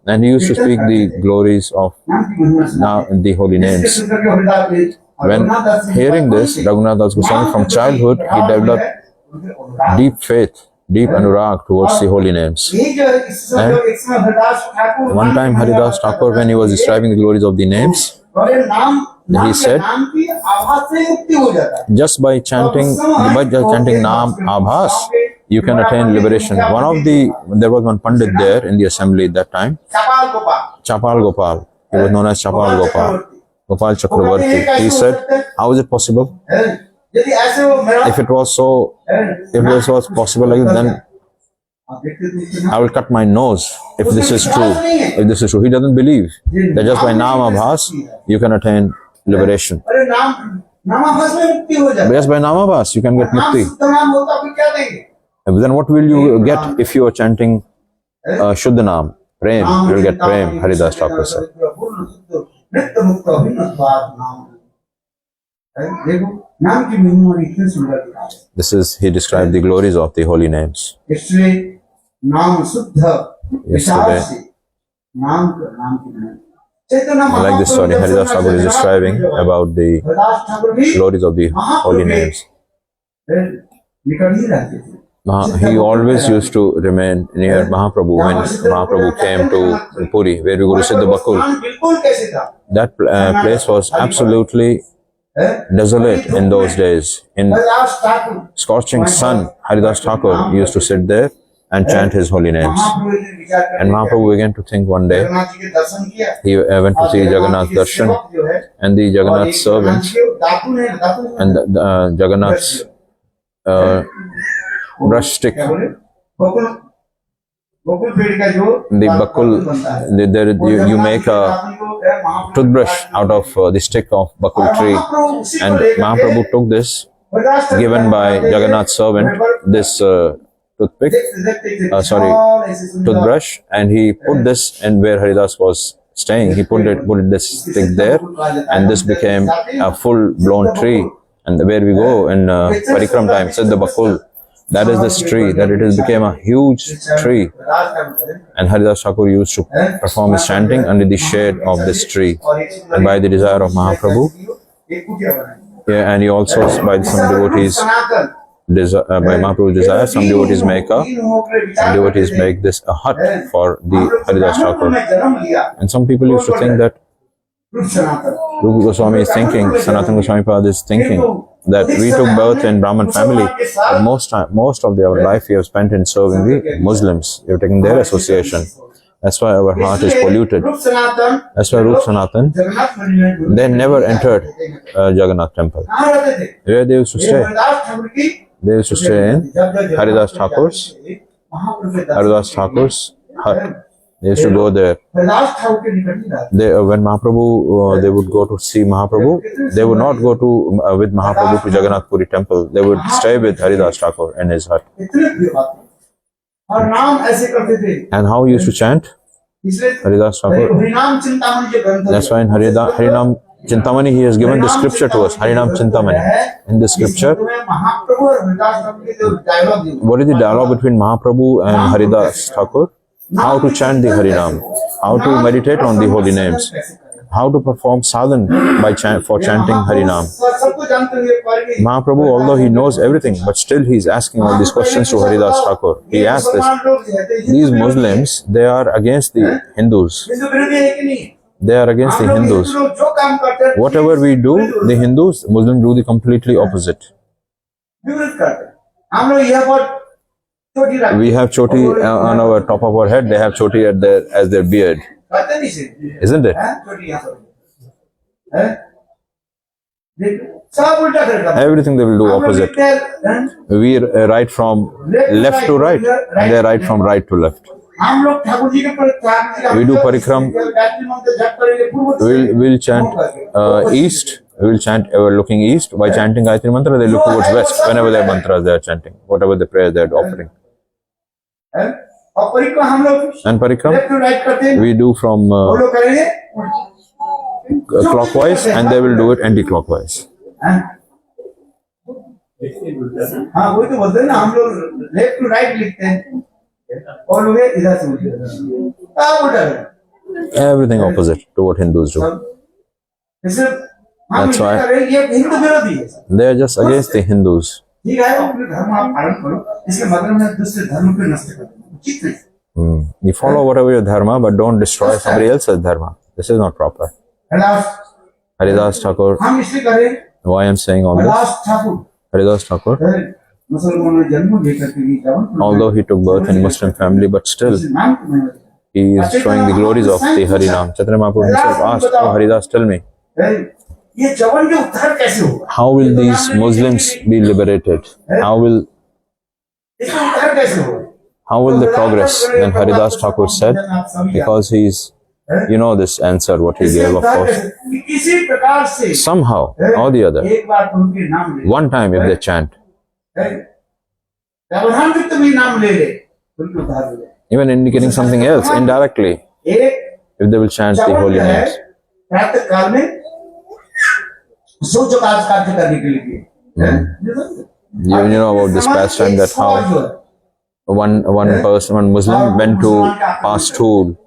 B: And he used to speak the glories of the holy names. When hearing this, Raghunath Das Goswami from childhood, he developed deep faith, deep anurag towards the holy names. And one time Haridas Thakur, when he was describing the glories of the names, he said, just by chanting Naam Abhas, you can attain liberation. There was one Pandit there in the assembly at that time, Chapal Gopal. He was known as Chapal Gopal, Gopal Chakravarti. He said, how is it possible? If it was possible like that, then I will cut my nose if this is true. If this is true, he doesn't believe that just by Naam Abhas you can attain liberation. Just by Naam Abhas you can get mukti. Then what will you get if you are chanting Shuddha Naam? Prem, you will get Prem, Haridas Thakur said. This is, he described the glories of the holy names. Yesterday, like this story, Haridas Thakur is describing about the glories of the holy names. He always used to remain near Mahaprabhu when Mahaprabhu came to Puri, where Guru Siddha Bakul. That place was absolutely desolate in those days. In scorching sun, Haridas Thakur used to sit there and chant his holy names. And Mahaprabhu began to think one day, he went to see Jagannath Darshan, and the Jagannath servants and Jagannath's brush stick,
A: क्या बोले? बकुल बकुल पेड़ का जो
B: the bakul, you make a toothbrush out of the stick of bakul tree, and Mahaprabhu took this, given by Jagannath's servant, this toothpick, toothbrush, and he put this in where Haridas was staying. He put this stick there, and this became a full-blown tree. And where we go in Parikram time, said the bakul, that is this tree, that it has become a huge tree. And Haridas Thakur used to perform his chanting under the shade of this tree. And by the desire of Mahaprabhu, yeah, and he also, by some devotees, by Mahaprabhu's desire, some devotees make this a hut for the Haridas Thakur. And some people used to think that Rupa Goswami is thinking, Sanatana Goswami Pad is thinking that we took birth in Brahman family, but most of our life we have spent in serving the Muslims. We have taken their association. That's why our heart is polluted. That's why Rup Sanatan, they never entered Jagannath temple. Where they used to stay? They used to stay in Haridas Thakur's hut. They used to go there. When Mahaprabhu, they would go to see Mahaprabhu, they would not go to with Mahaprabhu to Jagannath Puri temple. They would stay with Haridas Thakur in his hut. And how he used to chant? Haridas Thakur. That's why in Harinam Chintamani, he has given the scripture to us, Harinam Chintamani. In the scripture, what is the dialogue between Mahaprabhu and Haridas Thakur? How to chant the Harinam, how to meditate on the holy names, how to perform sadhan for chanting Harinam. Mahaprabhu, although he knows everything, but still he is asking all these questions to Haridas Thakur. He asked this. These Muslims, they are against the Hindus. They are against the Hindus. Whatever we do, the Hindus, Muslims do the completely opposite. We have choti on our top of our head, they have choti as their beard. Isn't it? Everything they will do opposite. We write from left to right, and they write from right to left. We do parikram, we'll chant east, we will chant looking east. By chanting Gayatri Mantra, they look towards west whenever their mantras they are chanting, whatever the prayer they are offering. And parikram, we do from clockwise, and they will do it anti-clockwise. Everything opposite to what Hindus do. That's why they are just against the Hindus. You follow whatever your dharma, but don't destroy somebody else's dharma. This is not proper. Haridas Thakur, why I am saying all this? Haridas Thakur, although he took birth in Muslim family, but still he is showing the glories of the Harinam. Chaitanya Mahaprabhu himself asked, "Oh Haridas, tell me, how will these Muslims be liberated? How will they progress?" Then Haridas Thakur said, because he is, you know this answer what he gave, of course. Somehow or the other, one time if they chant, even indicating something else indirectly, if they will chant the holy names. You know about this pastime, that how one Muslim went to pass stool,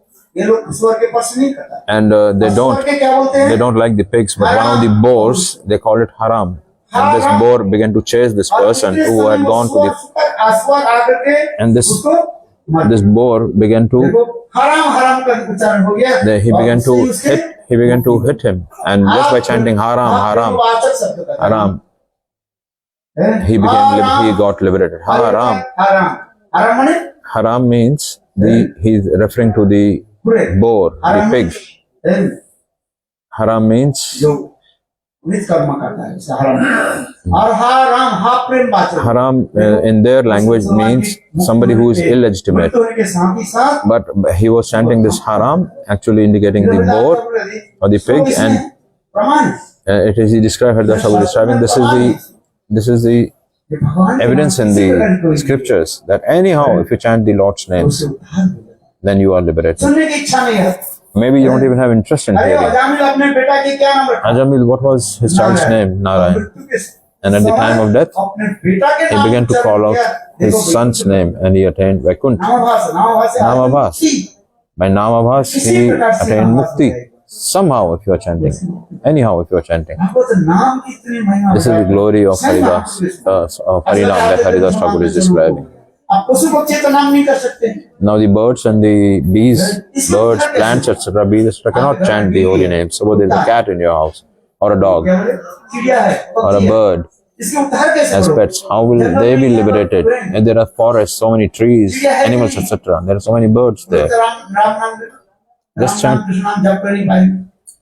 B: and they don't like the pigs, but one of the boars, they call it haram, and this boar began to chase this person who had gone to the, and this boar began to, he began to hit him, and just by chanting haram, he got liberated. Haram means he's referring to the boar, the pig. Haram means
A: नित कर्म करता है, जैसे हराम। और हा राम हा प्रेम वाचक।
B: Haram in their language means somebody who is illegitimate.
A: मुक्त होने के साथ ही साथ
B: But he was chanting this haram, actually indicating the boar or the pig, and
A: प्रमाण
B: it is he described Haridas Thakur describing this is the
A: ये भगवान
B: evidence in the scriptures that anyhow if you chant the Lord's names, then you are liberated.
A: सुनने की इच्छा नहीं है।
B: Maybe you don't even have interest in
A: अरे
B: hearing.
A: Ajamil अपने बेटा के क्या नाम रखा?
B: Ajamil, what was his child's name? Narayan.
A: मृत्यु के
B: And at the time of death,
A: अपने बेटा के
B: he
A: नाम
B: began to
A: उच्चारण
B: call
A: किया।
B: out his son's name, and he attained Vaikuntha.
A: नामाभास से
B: नामाभास। By Namabhas, he attained Mukti. Somehow, if you are chanting. Anyhow, if you are chanting.
A: आपको तो नाम की इतनी महिमा
B: This is the glory of Haridas, of Harinam that Haridas Thakur is describing.
A: आप पशु पक्षी तो नाम नहीं कर सकते।
B: Now the birds and the bees, birds, plants, etc., bees, etc., cannot chant the holy names. Suppose there is a cat in your house, or a dog,
A: क्या बोले? चिड़िया है,
B: or a
A: पक्षी है।
B: bird
A: इसके उद्धार कैसे
B: as
A: करोगे?
B: pets. How will they be liberated? And there are forests, so many trees, animals, etc. There are so many birds there.
A: Ram नाम
B: Just
A: राम
B: chant.
A: कृष्ण नाम जप कर नहीं पाएंगे।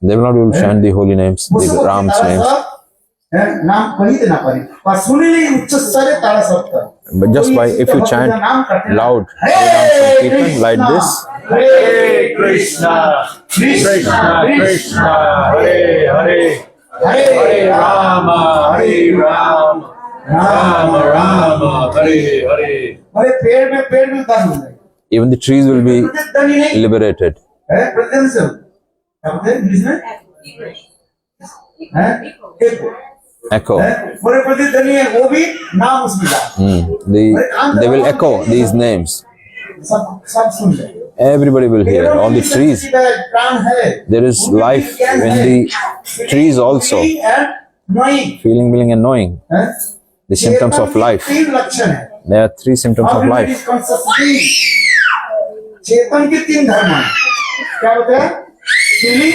B: They will not be able to chant the holy names,
A: मुझको
B: the Ram's
A: Tara
B: names.
A: सब, है, नाम पढ़ी ना पढ़ी पर सुनी नहीं उच्च स्वर तारा सब का।
B: But just by if you chant loud Harinam Sankirtan like this,
C: Hare Krishna, Krishna Krishna, Hare Hare, Hare Rama, Hare Rama, Rama Rama, Hare Hare.
A: अरे पेड़ में उतार हो जाए।
B: even the trees will be
A: प्रतिध्वनि नहीं
B: liberated.
A: है प्रतिध्वनि से क्या बोलते हैं इंग्लिश में? है एको
B: Echo.
A: है बड़े प्रतिध्वनि है वो भी नाम उसमें डाल।
B: They will echo these names.
A: सब सुन ले।
B: Everybody will hear. All the trees.
A: प्राण है।
B: There is life in the trees also.
A: Knowing
B: Feeling, willing, and knowing.
A: है
B: The symptoms of life.
A: तीन लक्षण है।
B: There are 3 symptoms of life.
A: चेतन के 3 धर्म हैं। क्या होते हैं? Feeling,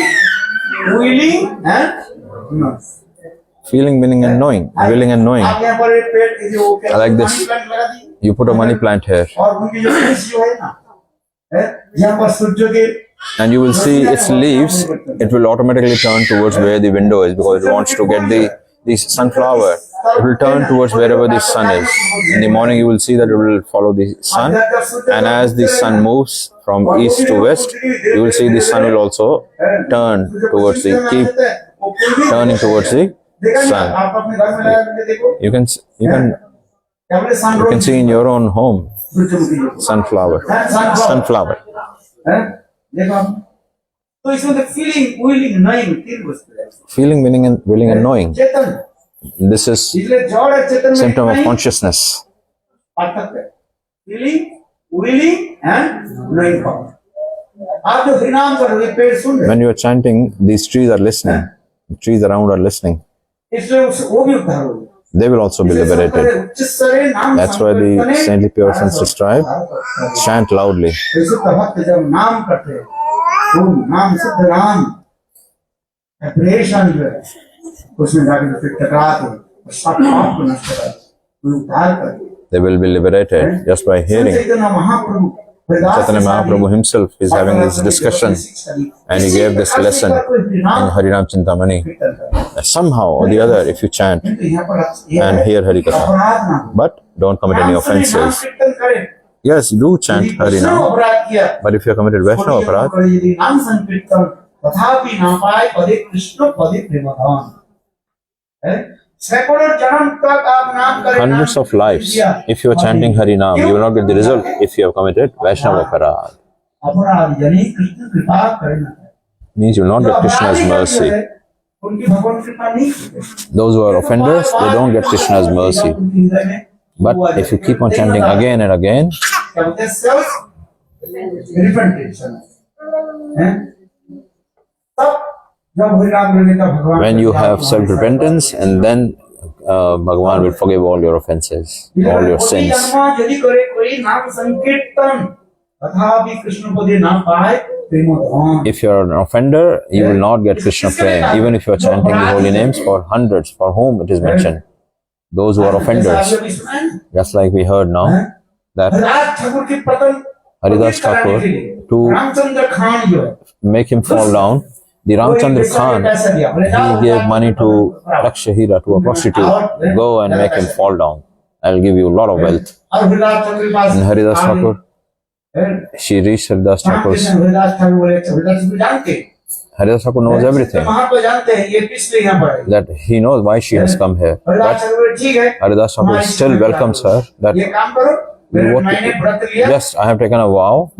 A: willing and knowing.
B: Feeling, willing, and knowing. Willing and knowing.
A: आप यहाँ पर एक पेड़ जो
B: I like this.
A: Money plant लगा दी
B: You put a money plant here,
A: और उनकी जो फूस जो है ना, है यहाँ पर सूर्य के
B: and you will see its leaves. It will automatically turn towards where the window is because it wants to get the sunflower. It will turn towards wherever the sun is. In the morning, you will see that it will follow the sun, and as the sun moves from east to west, you will see the sun will also turn towards keep turning towards the sun.
A: आप अपने घर में लगा के देखो
B: You can
A: क्या बोले
B: you can see in your own home
A: सूरजमुखी जो
B: sunflower. Sunflower.
A: है देखो आप तो इसमें तो फीलिंग विलिंग नोइंग 3 वस्तु है
B: Feeling, willing, and knowing.
A: Chetan
B: This is
A: इसलिए जड़ है चेतन में
B: symptom of
A: नहीं,
B: consciousness.
A: पार्थक्य है feeling willing and knowing power. आप जो हरिनाम कर रहे हो पेड़ सुन रहे
B: When you are chanting, these trees are listening. The trees around are listening.
A: इसलिए वो भी उद्धार हो
B: They will also be liberated. That's why the saintly pure sons describe, chant loudly.
A: भक्त जब नाम करते हैं वो नाम शुद्ध नाम परेशान जो है उसमें जाकर फिर टकराते हैं और सब पाप को नष्ट करते हैं उद्धार करते हैं।
B: They will be liberated just by hearing.
A: Chaitanya Mahaprabhu
B: Chaitanya Mahaprabhu himself is having this discussion and he gave this lesson in Harinam Chintamani. That somehow or the other, if you chant and hear Harikatha, but don't commit any offenses. Yes, do chant Harinam, but if you have committed Vaishnava Aparadh,
A: नाम संकीर्तन तथापि ना पाए पदे कृष्ण पदे प्रेमधान है सैकड़ों जन्म तक आप नाम करें
B: hundreds of lives, if you are chanting Harinam, you will not get the result if you have committed Vaishnava Aparadh.
A: अपराध यानी कृष्ण कृपा करना
B: Means you will not get Krishna's mercy.
A: उनकी भगवान कृपा नहीं करते।
B: Those who are offenders, they don't get Krishna's mercy. But if you keep on chanting again and again,
A: क्या बोलते हैं सेल्फ रिपेंटेशन है तब जब हरिनाम लेने का भगवान
B: when you have self-repentance, and then Bhagavan will forgive all your offenses, all your sins.
A: यदि करे कोई नाम संकीर्तन तथापि कृष्ण पदे ना पाए प्रेमधान।
B: If you are an offender, you will not get Krishna prema, even if you are chanting the holy names for hundreds, for whom it is mentioned. Those who are offenders, just like we heard now, that
A: Haridas Thakur की पतन
B: Haridas Thakur, to
A: Ramchandra Khan जो है
B: make him fall down, The Ramchandra Khan, he gave money to Lakshahira, to a prostitute. Go and make him fall down. I'll give you a lot of wealth. And Haridas Thakur, she reached Haridas Thakur's. Haridas Thakur knows everything. That he knows why she has come here. But Haridas Thakur still welcomes her. That just I have taken a vow.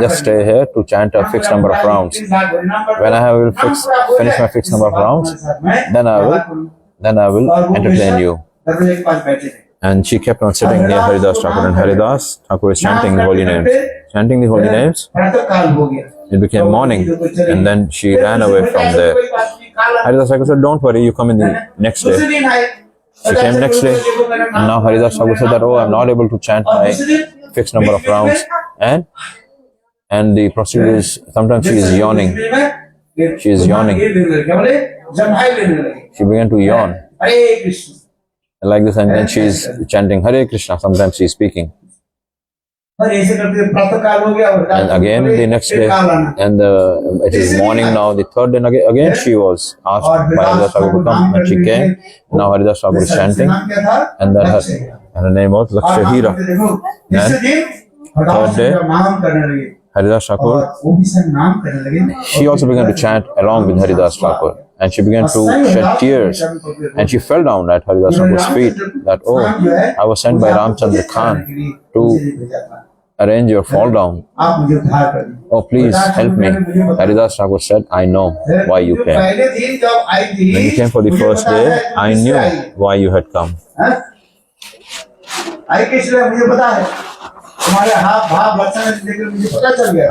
B: Just stay here to chant a fixed number of rounds. When I will finish my fixed number of rounds, then I will entertain you. And she kept on sitting near Haridas Thakur, and Haridas Thakur is chanting the holy names. Chanting the holy names, it became morning, and then she ran away from there. Haridas Thakur said, "Don't worry, you come in the next day." She came next day, and now Haridas Thakur said that, "Oh, I'm not able to chant my fixed number of rounds." And the prostitute is, sometimes she is yawning. She is yawning. She began to yawn. Like this, and then she is chanting Hare Krishna. Sometimes she is speaking. And again the next day, and it is morning now, the third day, again she was asked by Haridas Thakur to come, and she came. Now Haridas Thakur is chanting, and then her name was Lakshahira. And third day, Haridas Thakur, she also began to chant along with Haridas Thakur. And she began to shed tears, and she fell down at Haridas Thakur's feet. That, "Oh, I was sent by Ramchandra Khan to arrange your fall down. Oh, please help me." Haridas Thakur said, "I know why you came. When you came for the first day, I knew why you had come.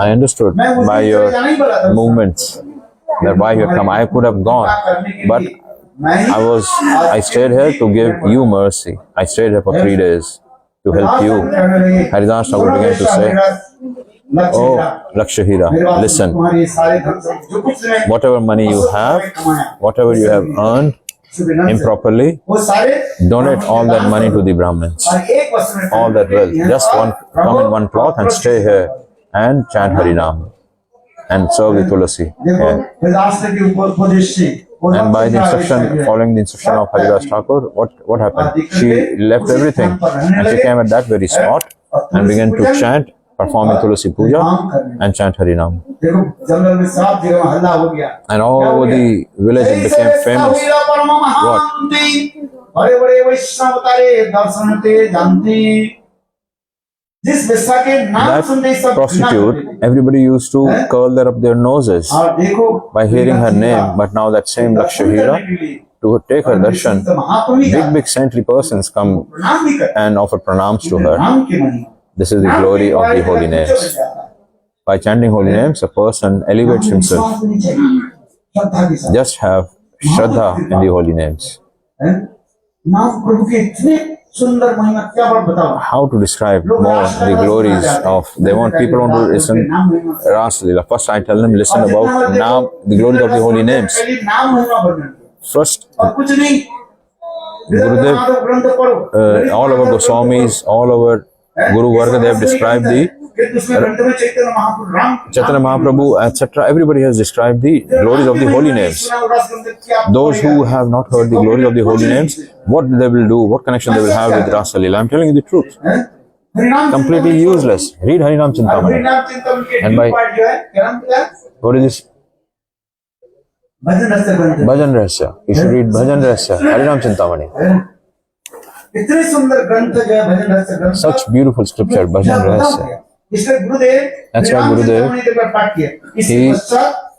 B: I understood by your movements that why you had come. I could have gone, but I stayed here to give you mercy. I stayed here for 3 days to help you." Haridas Thakur began to say, "Oh, Lakshahira, listen. Whatever money you have, whatever you have earned improperly, donate all that money to the Brahmins. All that wealth. Just come in one cloth and stay here and chant Harinam and serve the Tulasi." And by the instruction, following the instruction of Haridas Thakur, what happened? She left everything, and she came at that very spot and began to chant, performing Tulasi Puja and chant Harinam. And all over the village it became famous. What? That prostitute, everybody used to curl up their noses by hearing her name, but now that same Lakshahira, to take her darshan, big saintly persons come and offer pranams to her. This is the glory of the holy names. By chanting holy names, a person elevates himself. Just have Shraddha in the holy names. How to describe more the glories of, people want to listen Ras Leela. First I tell them, listen about now the glories of the holy names. First, Gurudev, all over Goswamis, all over Guru Varga, they have described the Chaitanya Mahaprabhu, etc. Everybody has described the glories of the holy names. Those who have not heard the glories of the holy names, what they will do, what connection they will have with Rasa Leela? I'm telling you the truth. Completely useless. Read Harinam Chintamani. And by, what is this? Bhajan Rahasya. You should read Bhajan Rahasya, Harinam Chintamani. Such beautiful scripture, Bhajan Rahasya. That's why Gurudev,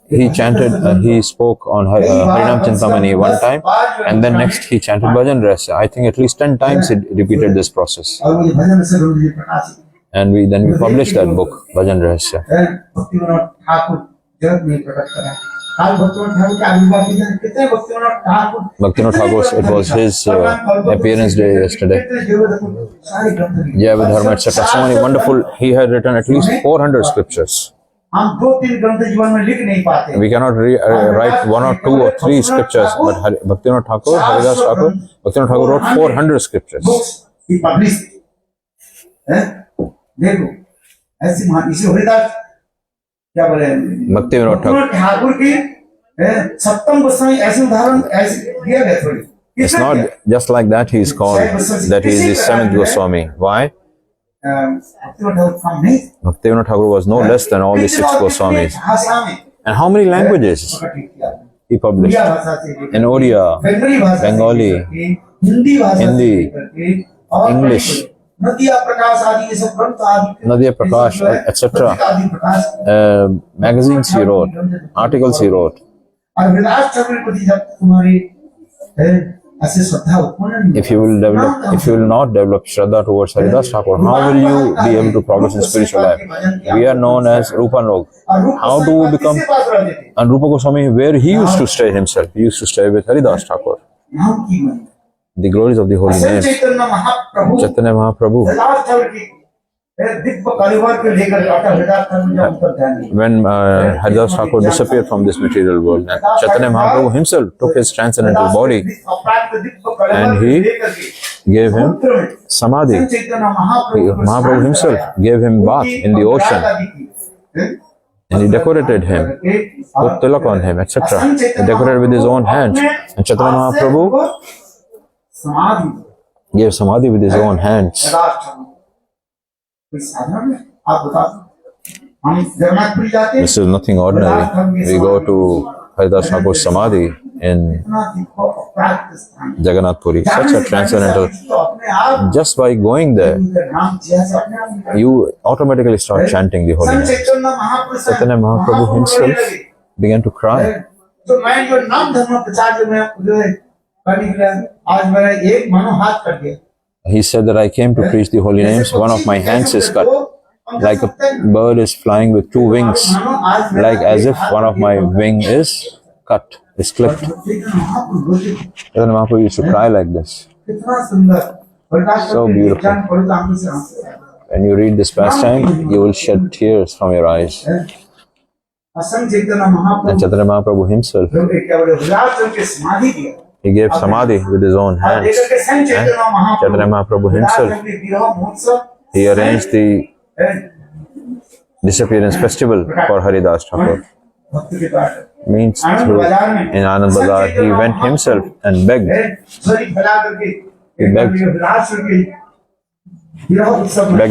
B: he chanted, he spoke on Harinam Chintamani one time, and then next he chanted Bhajan Rahasya. I think at least 10 times he repeated this process. And we published that book, Bhajan Rahasya. Bhaktivinoda Thakur, it was his appearance day yesterday. Jaya Dharma, etc. So many wonderful, he had written at least 400 scriptures. We cannot write 1 or 2 or 3 scriptures, but Bhaktivinoda Thakur, Haridas Thakur, Bhaktivinoda Thakur wrote 400 scriptures.
A: He published.
B: Bhaktivinoda Thakur
A: सप्तम गोस्वामी ऐसे उदाहरण ऐसे दिया गया थोड़ी
B: It's not just like that he is called, that he is the seventh Goswami. Why? Bhaktivinoda Thakur was no less than all the six Goswamis. And how many languages he published? In Oriya, Bengali, Hindi, English, Nadia Prakash, etc. Magazines he wrote, articles he wrote. If you will not develop Shraddha towards Haridas Thakur, how will you be able to progress in spiritual life? We are known as Rupanrog. How do we become? And Rupa Goswami, where he used to stay himself, he used to stay with Haridas Thakur. The glories of the holy name. Chaitanya Mahaprabhu. When Haridas Thakur disappeared from this material world, Chaitanya Mahaprabhu himself took his transcendental body and he gave him samadhi. Mahaprabhu himself gave him bath in the ocean and he decorated him, put tilak on him, etc. He decorated with his own hands. And Chaitanya Mahaprabhu gave samadhi with his own hands. This is nothing ordinary. We go to Haridas Thakur's Samadhi in Jagannath Puri. Such a transcendental. Just by going there, you automatically start chanting the holy name. Chaitanya Mahaprabhu himself began to cry. He said that I came to preach the holy names. One of my hands is cut, like a bird is flying with two wings, like as if one of my wing is cut, is clipped. Chaitanya Mahaprabhu used to cry like this. So beautiful. When you read this pastime, you will shed tears from your eyes. And Chaitanya Mahaprabhu himself, he gave samadhi with his own hands. And Chaitanya Mahaprabhu himself, he arranged the disappearance festival for Haridas Thakur. Means through in Anand Bazar, he went himself and begged. He begged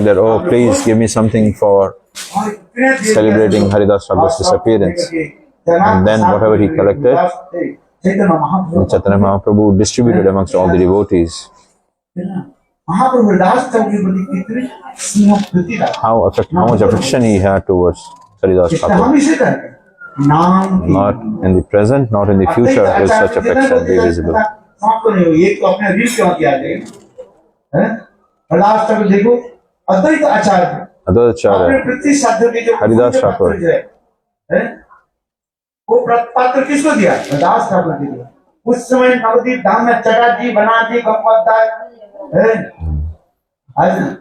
B: that, oh, please give me something for celebrating Haridas Thakur's disappearance. And then whatever he collected, Chaitanya Mahaprabhu distributed amongst all the devotees. How much affection he had towards Haridas Thakur. Not in the present, not in the future will such affection be visible. Advaita Acharya, Haridas Thakur.
A: वो पात्र किसको दिया? दास ठाकुर को दिया। उस समय नवदीप धाम में चटर्जी, बनार्जी, गंगोपाध्याय,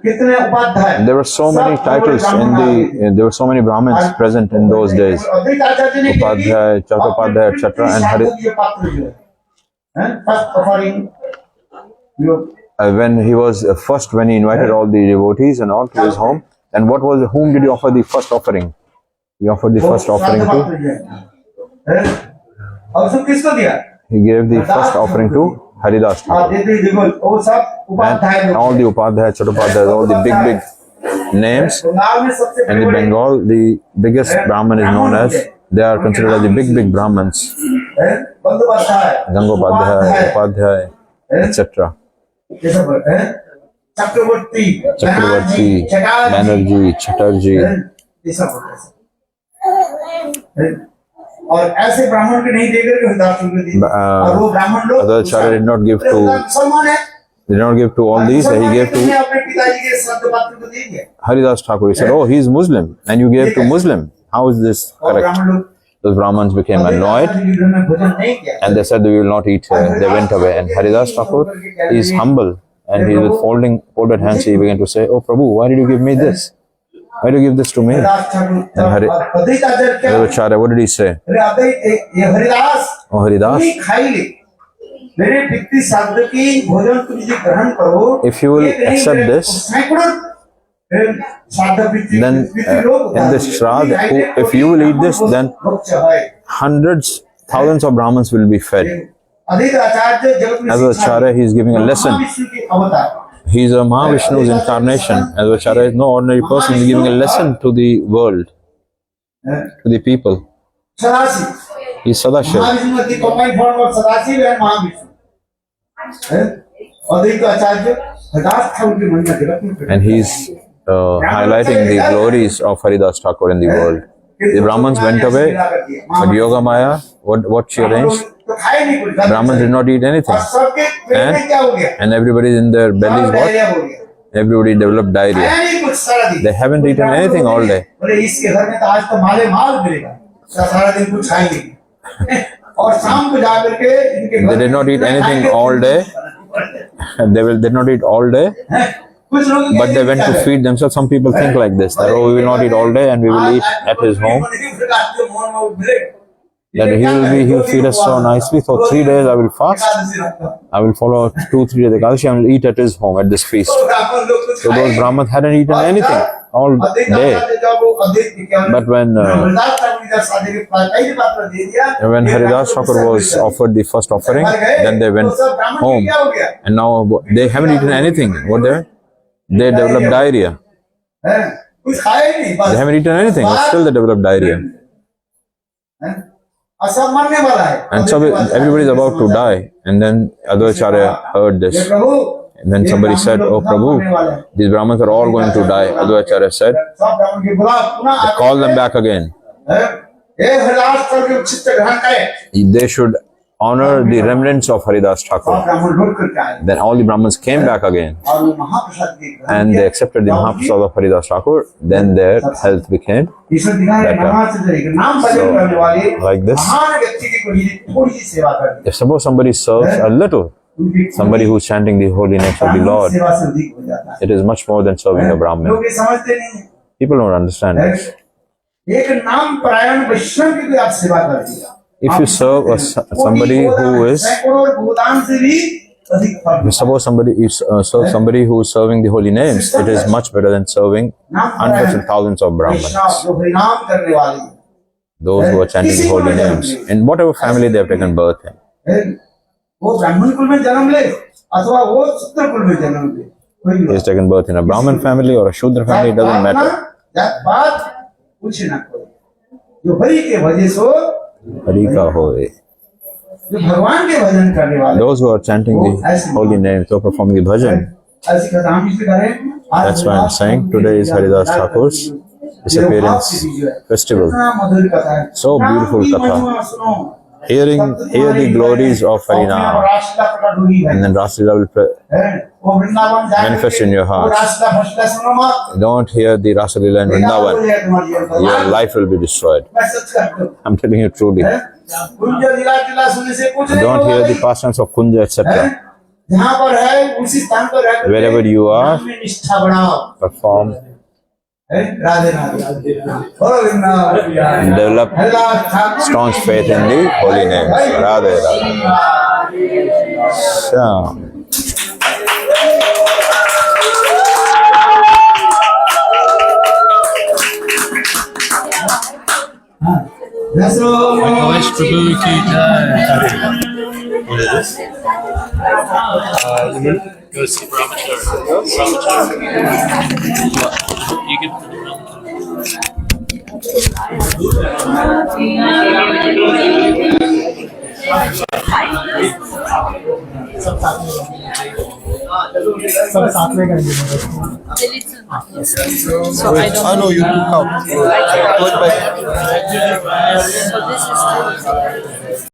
A: कितने Upadhyay?
B: There were so many titles there were so many Brahmins present in those days. Upadhyay, Chattopadhyay, etc. And when he was when he invited all the devotees and all to his home, and whom did he offer the first offering? He offered the first offering to. He gave the first offering to Haridas Thakur. And all the Upadhyay, Chattopadhyay, all the big names. And in Bengal, the biggest Brahman is known as, they are considered as the big Brahmins. Gangopadhyay, Upadhyay, etc. Chakravarti, Banerjee, Chatterjee.
A: और ऐसे ब्राह्मण के नहीं देकर के हरिदास ठाकुर दिए और वो ब्राह्मण लोग
B: Advaita Acharya did not give to all these. He gave to
A: अपने पिताजी के श्राद्ध पात्र को दिए
B: Haridas Thakur. He said, oh, he is Muslim and you gave to Muslim. How is this correct? Those Brahmins became annoyed and they said, we will not eat here. They went away. And Haridas Thakur is humble and he with folded hands he began to say, oh Prabhu, why did you give me this? Why do you give this to me? And Advaita Acharya, what did he say? Oh Haridas, if you will accept this, then in this Shraddha, if you will eat this, then hundreds thousands of Brahmins will be fed.
A: अधिक आचार्य जगत में
B: Advaita he is giving a lesson.
A: Mahavishnu के अवतार
B: He is a Mahavishnu's incarnation. Advaita is no ordinary person. He is giving a lesson to the world, to the people.
A: Sadashiv
B: He is Sadashiv.
A: Mahavishnu की combined form of Sadashiv and Mahavishnu अधिक आचार्य हरिदास ठाकुर की महिमा जगत में
B: And he is highlighting the glories of Haridas Thakur in the world. The Brahmins went away, but Yoga Maya, what she arranged?
A: तो खाए नहीं कुछ
B: Brahmins did not eat anything.
A: और सबके पेट में क्या हो गया
B: And everybody in their bellies, what?
A: Diarrhoea हो गया
B: Everybody developed diarrhea.
A: खाया नहीं कुछ सारा दिन
B: They haven't eaten anything all day.
A: बोले इसके घर में तो आज तो माले माल मिलेगा सारा दिन कुछ खाएंगे और शाम को जाकर के इनके घर
B: They did not eat anything all day. They did not eat all day,
A: कुछ लोग
B: but they went to feed themselves. Some people think like this, that oh, we will not eat all day and we will eat at his home. That he will feed us so nicely. For 3 days I will fast. I will follow 2-3 days Ekadashi and will eat at his home at this feast. So those Brahmins hadn't eaten anything all day. But when Haridas Thakur was offered the first offering, then they went home. And now they haven't eaten anything. What they developed diarrhea. They haven't eaten anything, but still they developed diarrhea. And so everybody is about to die. And then Advaita heard this. And then somebody said, "Oh Prabhu, these Brahmins are all going to die." Advaita said, "Call them back again. They should honor the remnants of Haridas Thakur." Then all the Brahmins came back again. And they accepted the Mahaprasad of Haridas Thakur. Then their health became better. So, like this, if suppose somebody serves a little, somebody who is chanting the holy names of the Lord, it is much more than serving a Brahmin. People don't understand this. If you serve somebody who is, suppose somebody is serve somebody who is serving the holy names, it is much better than serving hundreds and thousands of Brahmins. Those who are chanting the holy names, in whatever family they have taken birth in. He has taken birth in a Brahmin family or a Shudra family, it doesn't matter. Hari ka hoye. Those who are chanting the holy names, who are performing the bhajan, that's why I'm saying today is Haridas Thakur's disappearance festival. So beautiful katha. Hear the glories of Harinam, and then Raslila will manifest in your heart. Don't hear the Raslila in Vrindavan, your life will be destroyed. I'm telling you truly. Don't hear the pastimes of Kunja, etc. Wherever you are, perform and develop staunch faith in the holy names. Radhe Radhe. So.
C: Akash Prabhu ki jai. What is this? Go see Brahmachari. What? You give it to the
D: सब साथ में करेंगे
E: So I don't.
D: know you took out.
E: So this is